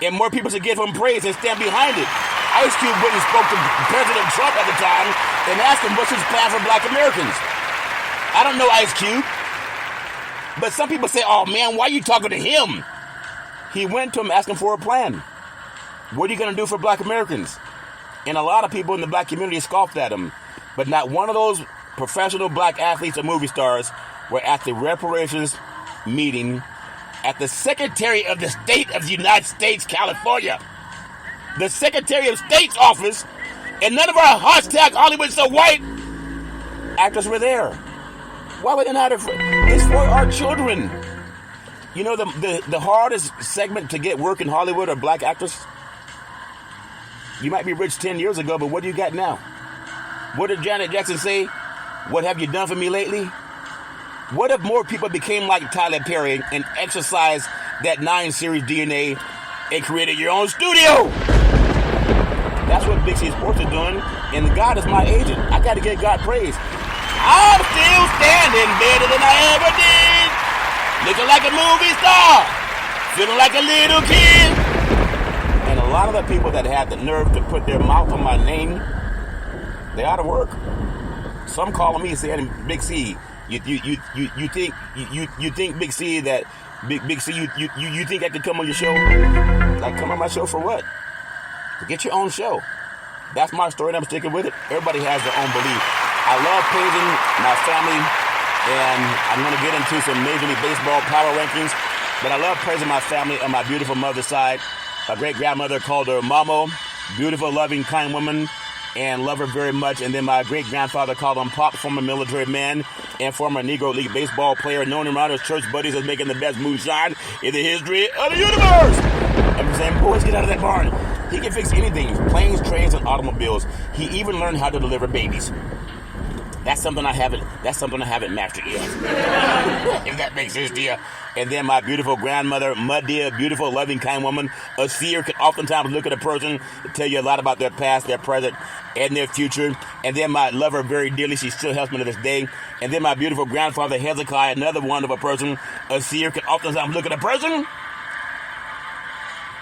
And more people should give him praise and stand behind it. Ice Cube went and spoke to President Trump at the time and asked him what's his plan for black Americans. I don't know Ice Cube. But some people say, oh man, why are you talking to him? He went to him asking for a plan. What are you going to do for black Americans? And a lot of people in the black community scoffed at him. But not one of those professional black athletes or movie stars were at the reparations meeting at the Secretary of the State of the United States, California. The Secretary of State's office, and none of our hashtag Hollywood so white actors were there. Why would they not have? It's for our children. You know, the hardest segment to get work in Hollywood are black actors. You might be rich 10 years ago, but what do you got now? What did Janet Jackson say? What have you done for me lately? What if more people became like Tyler Perry and exercised that 9 series DNA and created your own studio? That's what Big C Sports is doing, and God is my agent. I got to give God praise. I'm still standing better than I ever did. Looking like a movie star. Feeling like a little kid. And a lot of the people that had the nerve to put their mouth on my name, they out of work. Some calling me saying, Big C, you think Big C that Big C you think I could come on your show? Like, come on my show for what? Get your own show. That's my story, and I'm sticking with it. Everybody has their own belief. I love praising my family, and I'm going to get into some Major League Baseball power rankings, but I love praising my family on my beautiful mother's side. My great-grandmother called her Mamo, beautiful, loving, kind woman, and love her very much. And then my great-grandfather called him Pop, former military man and former Negro League baseball player, known around his church buddies as making the best moonshine in the history of the universe. I'm saying, boys, get out of that barn. He can fix anything, planes, trains, and automobiles. He even learned how to deliver babies. That's something I haven't mastered yet. If that makes sense to you. And then my beautiful grandmother, Muddia, beautiful, loving, kind woman, a seer, can oftentimes look at a person and tell you a lot about their past, their present, and their future. And then I love her very dearly. She still helps me to this day. And then my beautiful grandfather, Hezekiah, another wonderful person, a seer, can oftentimes look at a person,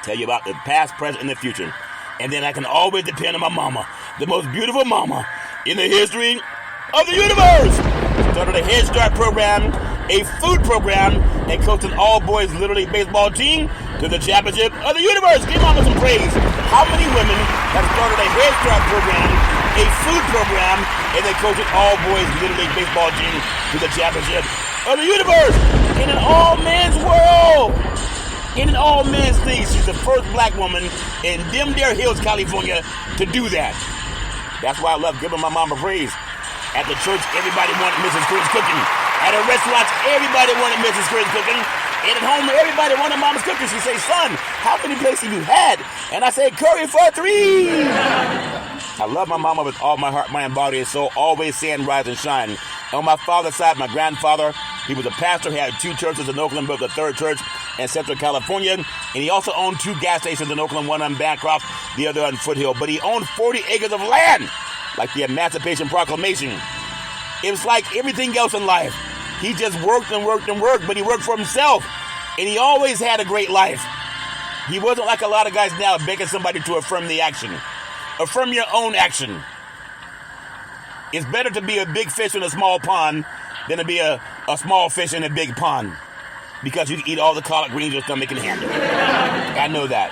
tell you about the past, present, and the future. And then I can always depend on my mama, the most beautiful mama in the history of the universe. Started a Head Start program, a food program, and coached an all-boys Little League baseball team to the championship of the universe. Give mama some praise. How many women have started a Head Start program, a food program, and they coached an all-boys Little League baseball team to the championship of the universe? In an all-men's world. In an all-men's league. She's the first black woman in Dimdare Hills, California to do that. That's why I love giving my mama praise. At the church, everybody wanted Mrs. Chris cooking. At a restaurant, everybody wanted Mrs. Chris cooking. And at home, everybody wanted Mama's cooking. She say, son, how many plates have you had? And I say, curry for 3. I love my mama with all my heart, mind, body, and soul. Always saying rise and shine. On my father's side, my grandfather, he was a pastor. He had 2 churches in Oakland, built a 3rd church in Central California. And he also owned 2 gas stations in Oakland, one on Bancroft, the other on Foothill. But he owned 40 acres of land. Like the Emancipation Proclamation. It was like everything else in life. He just worked and worked and worked, but he worked for himself. And he always had a great life. He wasn't like a lot of guys now begging somebody to affirm the action. Affirm your own action. It's better to be a big fish in a small pond than to be a small fish in a big pond. Because you can eat all the collard greens your stomach can handle. I know that.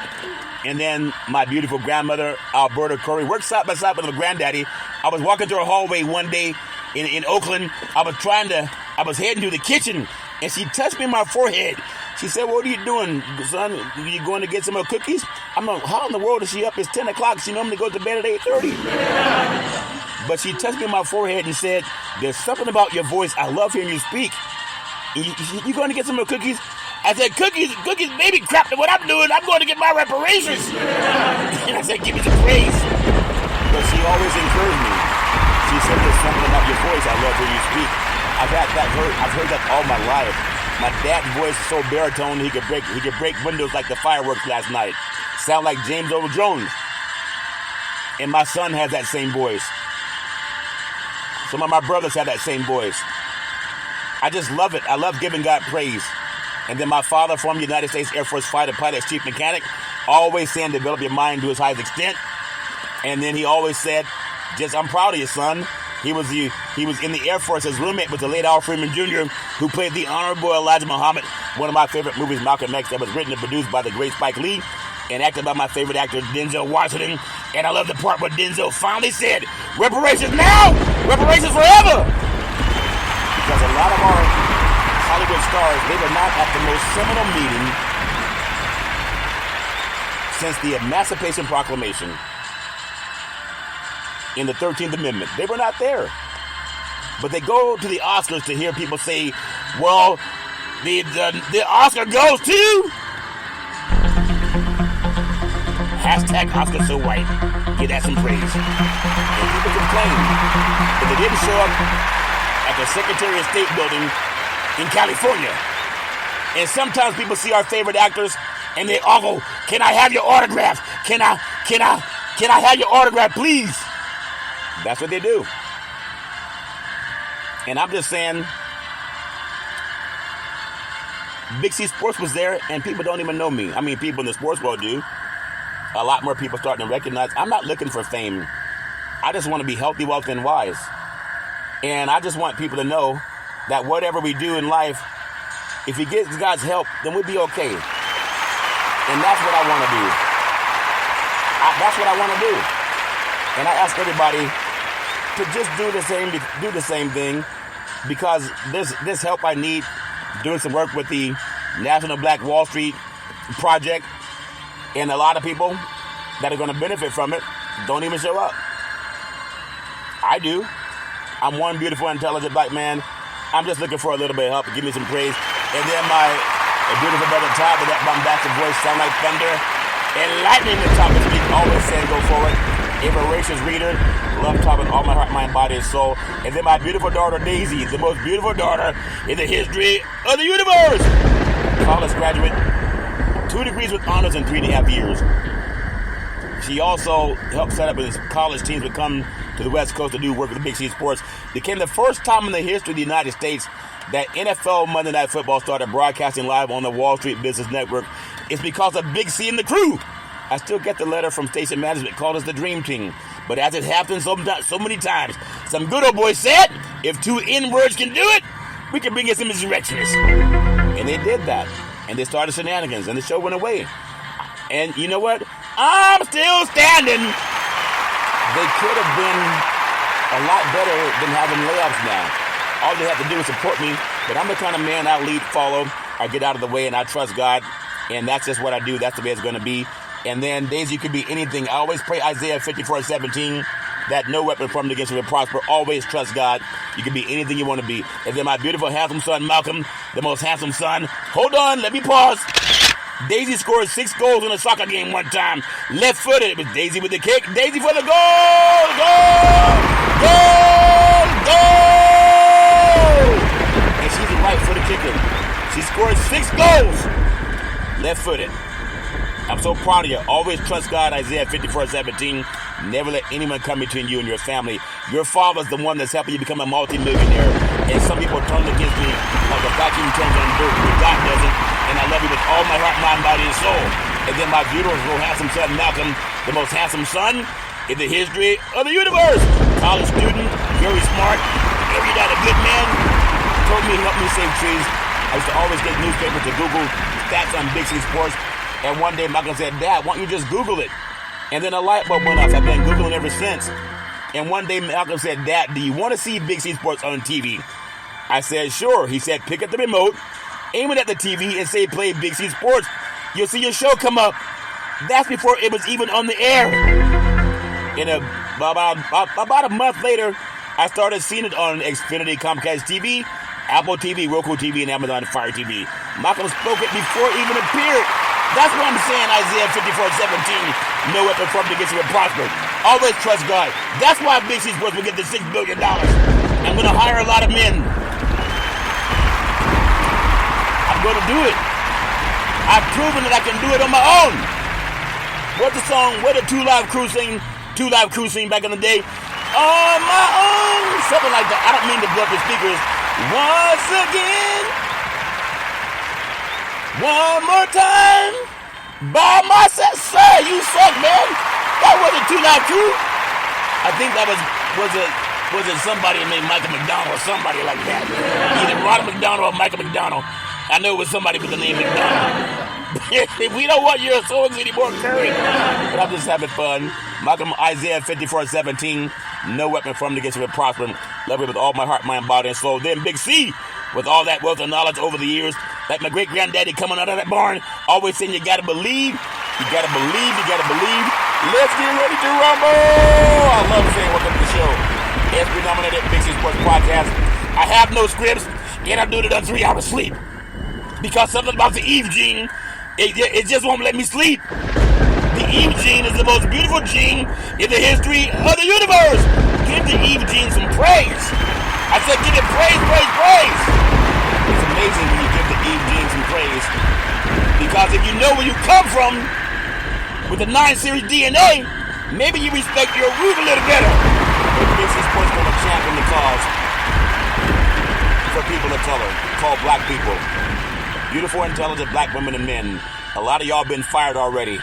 And then my beautiful grandmother, Alberta Curry, worked side by side with my granddaddy. I was walking through a hallway one day in Oakland. I was heading to the kitchen, and she touched me on my forehead. She said, what are you doing, son? Are you going to get some more cookies? I'm like, how in the world is she up? It's 10 o'clock. She normally goes to bed at 8:30. But she touched me on my forehead and said, there's something about your voice. I love hearing you speak. You going to get some more cookies? I said, cookies, baby crap, what I'm doing, I'm going to get my reparations. And I said, give me some praise. But she always encouraged me. She said, there's something about your voice, I love when you speak. I've heard that all my life. My dad's voice is so baritone, he could break windows like the fireworks last night. Sound like James Earl Jones. And my son has that same voice. Some of my brothers have that same voice. I just love it. I love giving God praise. And then my father, former United States Air Force fighter pilot, chief mechanic, always saying develop your mind to his highest extent. And then he always said, I'm proud of you, son. He was in the Air Force as roommate with the late Al Freeman Jr., who played the Honorable Elijah Muhammad, one of my favorite movies, Malcolm X, that was written and produced by the great Spike Lee, and acted by my favorite actor, Denzel Washington. And I love the part where Denzel finally said, reparations now, reparations forever. Because a lot of our Hollywood stars, they were not at the most seminal meeting since the Emancipation Proclamation in the 13th Amendment. They were not there. But they go to the Oscars to hear people say, well, the Oscar goes to #Oscar so white. Give that some praise. And people complain that they didn't show up at the Secretary of State building in California. And sometimes people see our favorite actors and they all go, can I have your autograph? Can I have your autograph, please? That's what they do. And I'm just saying, Big C Sports was there and people don't even know me. I mean, people in the sports world do. A lot more people starting to recognize. I'm not looking for fame. I just want to be healthy, wealthy, and wise. And I just want people to know that whatever we do in life, if we get God's help, then we'll be okay. And that's what I want to do. That's what I want to do. And I ask everybody to just do the same thing, because this help I need, doing some work with the National Black Wall Street Project, and a lot of people that are going to benefit from it don't even show up. I do. I'm one beautiful, intelligent black man. I'm just looking for a little bit of help. Give me some praise. And then my beautiful brother Todd, with that bombastic voice, sound like thunder and lightning. The top of speak, always saying go forward. A voracious reader, love talking all my heart, mind, body, and soul. And then my beautiful daughter Daisy, the most beautiful daughter in the history of the universe. College graduate, 2 degrees with honors in 3.5 years. She also helped set up his college teams to come to the West Coast to do work with the Big C Sports. Became the first time in the history of the United States that NFL Monday Night Football started broadcasting live on the Wall Street Business Network. It's because of Big C and the crew. I still get the letter from station management, called us the Dream Team. But as it happens so many times, some good old boy said, if 2 N-words can do it, we can bring in some insurrectionists. And they did that. And they started shenanigans, and the show went away. And you know what? I'm still standing. They could have been a lot better than having layoffs now. All they have to do is support me. But I'm the kind of man I lead, follow, I get out of the way, and I trust God. And that's just what I do. That's the way it's going to be. And then, Daisy, could be anything. I always pray Isaiah 54:17, that no weapon formed against you will prosper. Always trust God. You can be anything you want to be. And then my beautiful, handsome son, Malcolm, the most handsome son. Hold on, let me pause. Daisy scored 6 goals in a soccer game one time. Left-footed. It was Daisy with the kick. Daisy for the goal! Goal! Goal! Goal! And she's a right-footed kicker. She scored 6 goals. Left-footed. I'm so proud of you. Always trust God, Isaiah 54:17. Never let anyone come between you and your family. Your father's the one that's helping you become a multi-millionaire. And some people turn against me like a vacuum turns on dirt, but God doesn't. And I love you with all my heart, mind, body, and soul. And then my beautiful, handsome son, Malcolm, the most handsome son in the history of the universe. College student, very smart, very a good man. Told me he helped me save trees. I used to always get newspapers to Google stats on Big C Sports. And one day Malcolm said, Dad, why don't you just Google it? And then a light bulb went off. I've been Googling ever since. And one day Malcolm said, Dad, do you want to see Big C Sports on TV? I said, sure. He said, pick up the remote, aim it at the TV, and say, play Big C Sports. You'll see your show come up. That's before it was even on the air. And about a month later, I started seeing it on Xfinity, Comcast TV, Apple TV, Roku TV, and Amazon Fire TV. Malcolm spoke it before it even appeared. That's what I'm saying, Isaiah 54:17. No weapon formed against you will prosper. Always trust God. That's why Big C Sports will get the $6 billion. I'm going to hire a lot of men. I'm going to do it. I've proven that I can do it on my own. What's the song? What did 2 Live Crew sing? 2 Live Crew sing back in the day? On my own. Something like that. I don't mean to blow up the speakers. Once again. One more time. By myself. Sir, you suck, man. That wasn't 2 Live Crew. I think that was it somebody named Michael McDonald or somebody like that. Either Ronald McDonald or Michael McDonald. I know it was somebody with the name McDonald. If we don't want your songs anymore, Curry. But I'm just having fun. Malcolm, Isaiah 54:17. No weapon formed against you will prosper. Love you with all my heart, mind, body, and soul. Then Big C with all that wealth and knowledge over the years, like my great-granddaddy coming out of that barn, always saying you gotta believe, you gotta believe, you gotta believe. Let's get ready to rumble! I love saying welcome to the show. SB nominated Big C Sports Podcast. I have no scripts, and I'm doing it on 3 hours sleep. Because something about the Eve gene, it just won't let me sleep. The Eve gene is the most beautiful gene in the history of the universe. Give the Eve gene some praise. I said give it praise, praise, praise. It's amazing when you give the Eve gene some praise. Because if you know where you come from with the 9 series DNA, maybe you respect your root a little better. But Big C Sports going to champion the cause for people of color, called black people. Beautiful, intelligent black women and men. A lot of y'all been fired already.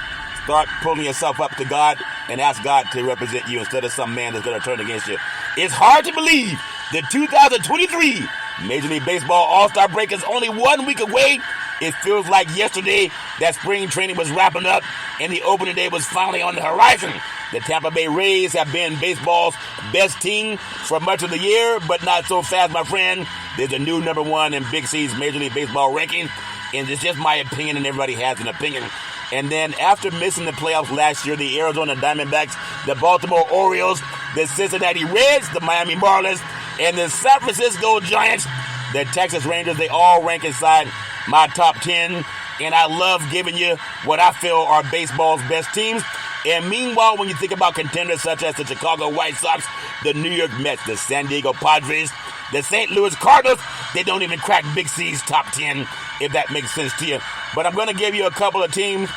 Start pulling yourself up to God and ask God to represent you instead of some man that's going to turn against you. It's hard to believe that 2023 Major League Baseball All-Star break is only 1 week away. It feels like yesterday that spring training was wrapping up and the opening day was finally on the horizon. The Tampa Bay Rays have been baseball's best team for much of the year, but not so fast, my friend. There's a new number 1 in Big C's Major League Baseball ranking, and it's just my opinion, and everybody has an opinion. And then after missing the playoffs last year, the Arizona Diamondbacks, the Baltimore Orioles, the Cincinnati Reds, the Miami Marlins, and the San Francisco Giants, the Texas Rangers, they all rank inside my top 10. And I love giving you what I feel are baseball's best teams. And meanwhile, when you think about contenders such as the Chicago White Sox, the New York Mets, the San Diego Padres, the St. Louis Cardinals, they don't even crack Big C's top 10, if that makes sense to you. But I'm going to give you a couple of teams.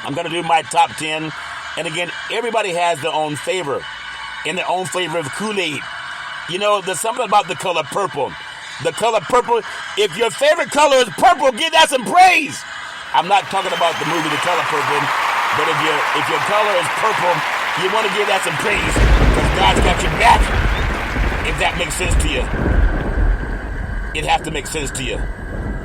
I'm going to do my top 10. And again, everybody has their own flavor, and their own flavor of Kool-Aid. You know, there's something about the color purple. The color purple, if your favorite color is purple, give that some praise. I'm not talking about the movie The Color Purple, but if your color is purple, you want to give that some praise, because God's got your back. If that makes sense to you. It has to make sense to you.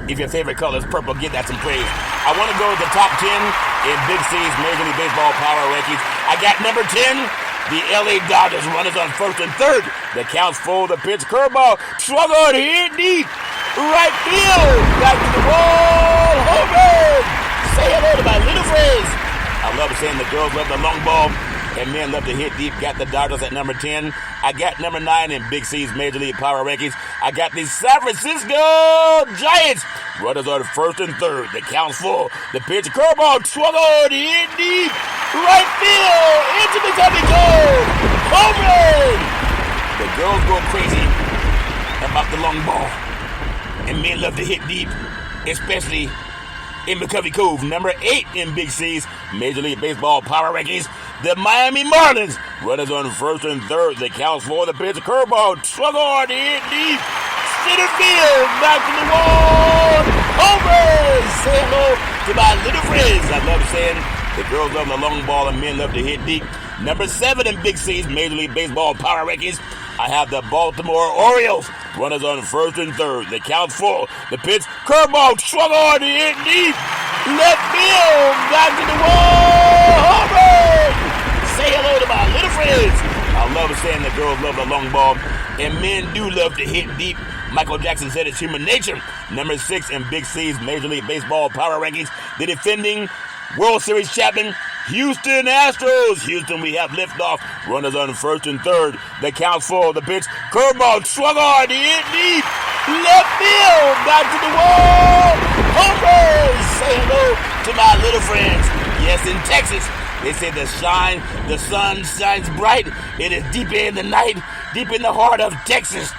If your favorite color is purple, give that some praise. I want to go with the top 10 in Big C's Major League Baseball Power Rankings. I got number 10, the LA Dodgers, runners on first and third. The count's full, the pitch, curveball, swung on, hit deep, right field, back to the wall, home run. Say hello to my little friends. I love saying the girls love the long ball, and men love to hit deep. Got the Dodgers at number 10. I got number 9 in Big C's Major League Power Rankings. I got the San Francisco Giants, runners on first and third. The count's full, the pitch, curveball, swung on, hit deep, right field, into the heavy goal, home run. The girls go crazy about the long ball, and men love to hit deep, especially in McCovey Cove. Number 8 in Big C's Major League Baseball Power Rankings, the Miami Marlins, runners on first and third. The count's for the pitch, curveball, swung on, hit deep, center field, back to the wall, home run. Say hello to my little friends. I love saying the girls love the long ball and men love to hit deep. Number 7 in Big C's Major League Baseball Power Rankings, I have the Baltimore Orioles, runners on first and third. The count's full, the pitch, curveball, swung on, hit deep, left field, back to the wall, home run. Say hello to my little friends. I love saying the girls love the long ball, and men do love to hit deep. Michael Jackson said it's human nature. Number 6 in Big C's Major League Baseball Power Rankings, the defending World Series champion, Houston Astros. Houston, we have liftoff. Runners on first and third. The count's full. The pitch, curveball, swung on, hit deep, left field, back to the wall, home run. Say hello to my little friends. Yes, in Texas, they say the sun shines bright. It is deep in the night, deep in the heart of Texas.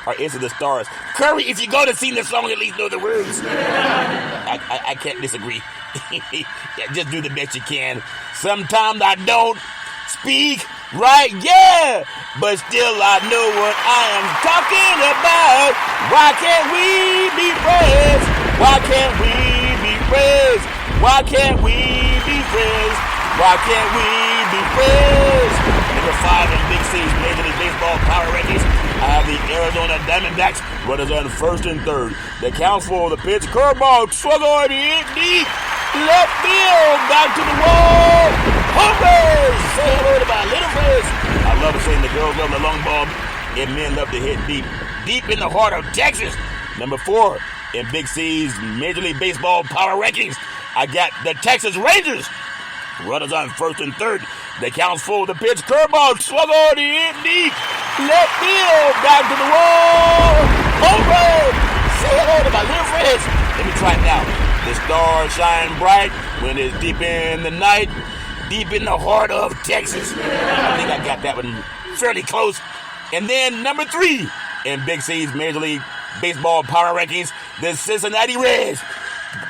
Or Into the Stars. Curry, if you go to sing the song, at least know the words. I can't disagree. Yeah, just do the best you can. Sometimes I don't speak right, yeah, but still I know what I am talking about. Why can't we be friends? Why can't we be friends? Why can't we be friends? Why can't we be friends? Number 5 in Big C's Major League Baseball Power Rankings, I have the Arizona Diamondbacks, runners on first and third. The count's full, the pitch, curveball, swung on, hit deep, left field, back to the wall, home run. Say hello to my little friends. I love saying the girls love the long ball, and men love to hit deep. Deep in the heart of Texas. Number 4, in Big C's Major League Baseball power rankings, I got the Texas Rangers. Runners on first and third. The count's full. The pitch, curveball, swung on the in deep. Left field, back to the wall. Home run. Say hello to my little friends. Let me try it now. The stars shine bright when it's deep in the night, deep in the heart of Texas. I think I got that one fairly close. And then number 3 in Big C's Major League Baseball power rankings, the Cincinnati Reds.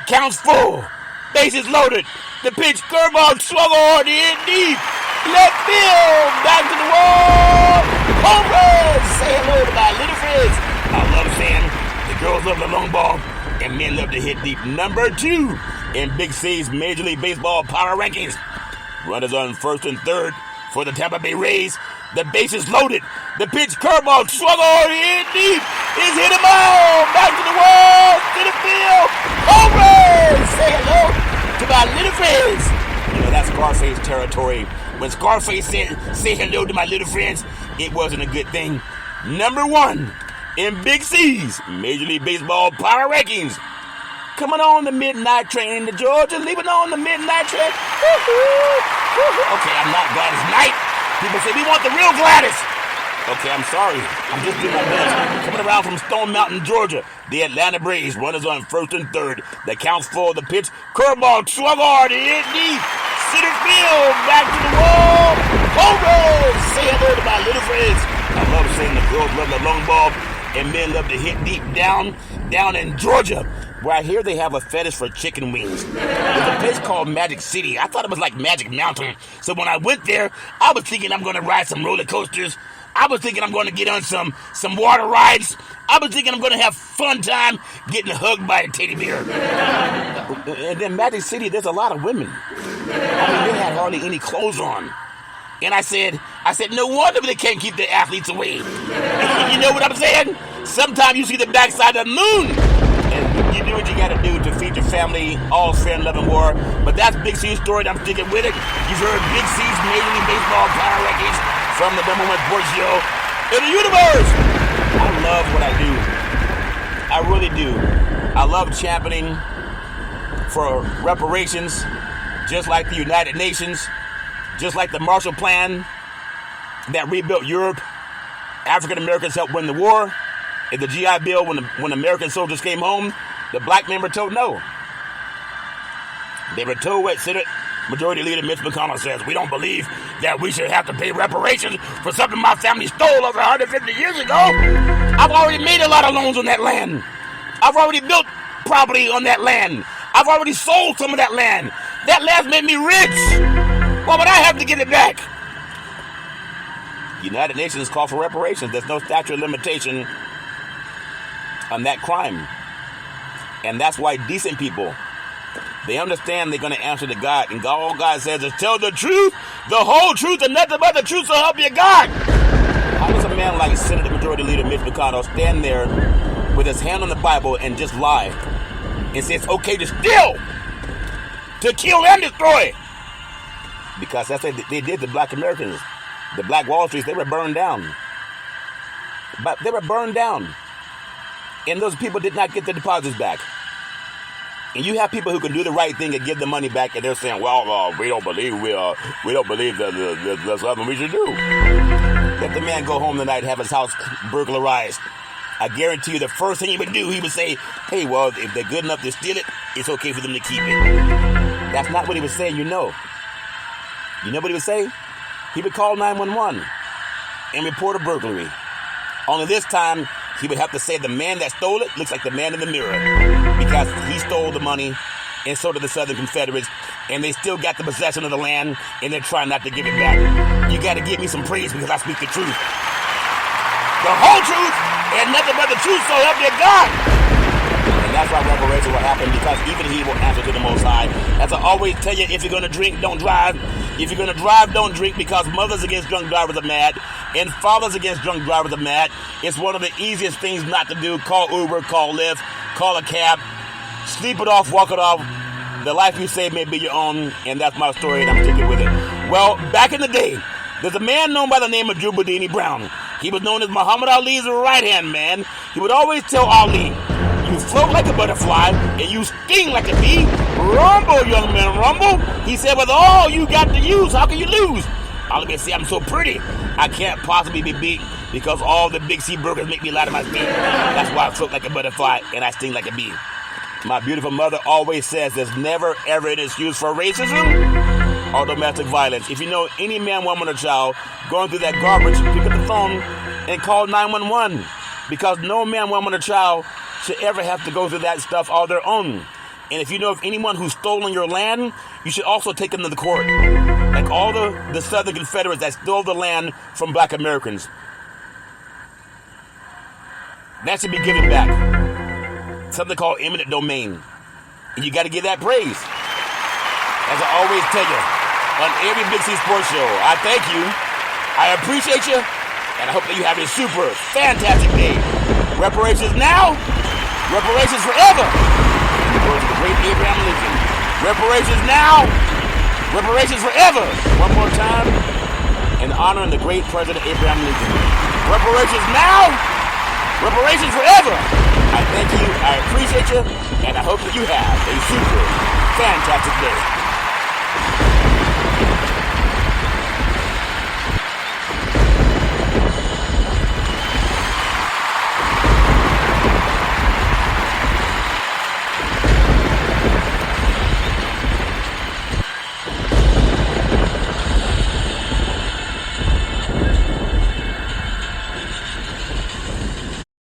Counts full. Bases loaded. The pitch, curveball, swung on in deep. Left field, back to the wall. Home run. Say hello to my little friends. I love saying the girls love the long ball and men love to hit deep. Number 2 in Big C's Major League Baseball power rankings. Runners on first and third for the Tampa Bay Rays. The bases loaded. The pitch, curveball, swung on in deep. Is hit him out. Back to the wall. To the field. Home run. Say hello to my little friends. You know, that's Scarface territory. When Scarface said, say hello to my little friends, it wasn't a good thing. Number 1 in Big C's Major League Baseball power rankings. Coming on the midnight train to Georgia, leaving on the midnight train. Okay, I'm not Gladys Knight. People say, we want the real Gladys. Okay, I'm sorry. I'm just doing my best. Coming around from Stone Mountain, Georgia, the Atlanta Braves. Runners on first and third. The count's full. The pitch, curveball, swung hard, hit deep. Center field, back to the wall. Home run. Say hello to my little friends. I love saying the girls love the long ball and men love to hit deep down in Georgia, where I hear they have a fetish for chicken wings. There's a place called Magic City. I thought it was like Magic Mountain. So when I went there, I was thinking I'm going to ride some roller coasters. I was thinking I'm going to get on some water rides. I was thinking I'm going to have fun time getting hugged by a teddy bear. And then Magic City, there's a lot of women. I mean, they had hardly any clothes on. And I said, no wonder they can't keep the athletes away. You know what I'm saying? Sometimes you see the backside of the moon. And you do what you got to do to feed your family, all fair and love and war. But that's Big C's story, and I'm sticking with it. You've heard Big C's Major League Baseball power rankings from the number 1 sports show in the universe. I love what I do. I really do. I love championing for reparations, just like the United Nations, just like the Marshall Plan that rebuilt Europe. African Americans helped win the war. In the GI Bill, when American soldiers came home, the black men were told no. They were told what Senate Majority Leader Mitch McConnell says. We don't believe that we should have to pay reparations for something my family stole over 150 years ago. I've already made a lot of loans on that land. I've already built property on that land. I've already sold some of that land. That land's made me rich. Why would I have to get it back? The United Nations call for reparations. There's no statute of limitation on that crime. And that's why decent people, they understand they're going to answer to God. And all God says is tell the truth, the whole truth, and nothing but the truth, so help you God. How does a man like Senate Majority Leader Mitch McConnell stand there with his hand on the Bible and just lie and say it's okay to steal, to kill and destroy? Because that's what they did to black Americans. The black Wall Streets, they were burned down. But they were burned down. And those people did not get their deposits back. And you have people who can do the right thing and give the money back, and they're saying, "Well, we don't believe that that's something we should do." Let the man go home tonight and have his house burglarized. I guarantee you, the first thing he would do, he would say, "Hey, well, if they're good enough to steal it, it's okay for them to keep it." That's not what he was saying, you know. You know what he would say? He would call 911 and report a burglary. Only this time, he would have to say the man that stole it looks like the man in the mirror, because he stole the money, and so did the Southern Confederates, and they still got the possession of the land, and they're trying not to give it back. You got to give me some praise because I speak the truth. The whole truth and nothing but the truth, so help you God. And that's why reparations will happen, because even he will answer to the Most High. As I always tell you, if you're going to drink, don't drive. If you're going to drive, don't drink, because mothers against drunk drivers are mad, and fathers against drunk drivers are mad. It's one of the easiest things not to do. Call Uber, call Lyft, call a cab, sleep it off, walk it off. The life you save may be your own, and that's my story, and I'm sticking with it. Well, back in the day, there's a man known by the name of Drew Brown. He was known as Muhammad Ali's right-hand man. He would always tell Ali, float like a butterfly and you sting like a bee. Rumble, young man, rumble. He said, with all you got to use, how can you lose? All of me say I'm so pretty, I can't possibly be beat because all the Big C burgers make me lie to my feet. That's why I float like a butterfly and I sting like a bee. My beautiful mother always says there's never ever an excuse for racism or domestic violence. If you know any man, woman, or child going through that garbage, pick up the phone and call 911 because no man, woman, or child should ever have to go through that stuff all their own. And if you know of anyone who's stolen your land, you should also take them to the court. Like all the Southern Confederates that stole the land from black Americans. That should be given back. Something called eminent domain. And you got to give that praise. As I always tell you, on every Big C Sports Show, I thank you, I appreciate you, and I hope that you have a super, fantastic day. Reparations now, reparations forever. In the words of the great Abraham Lincoln. Reparations now, reparations forever. One more time, in honoring the great President Abraham Lincoln. Reparations now, reparations forever. I thank you, I appreciate you, and I hope that you have a super, fantastic day.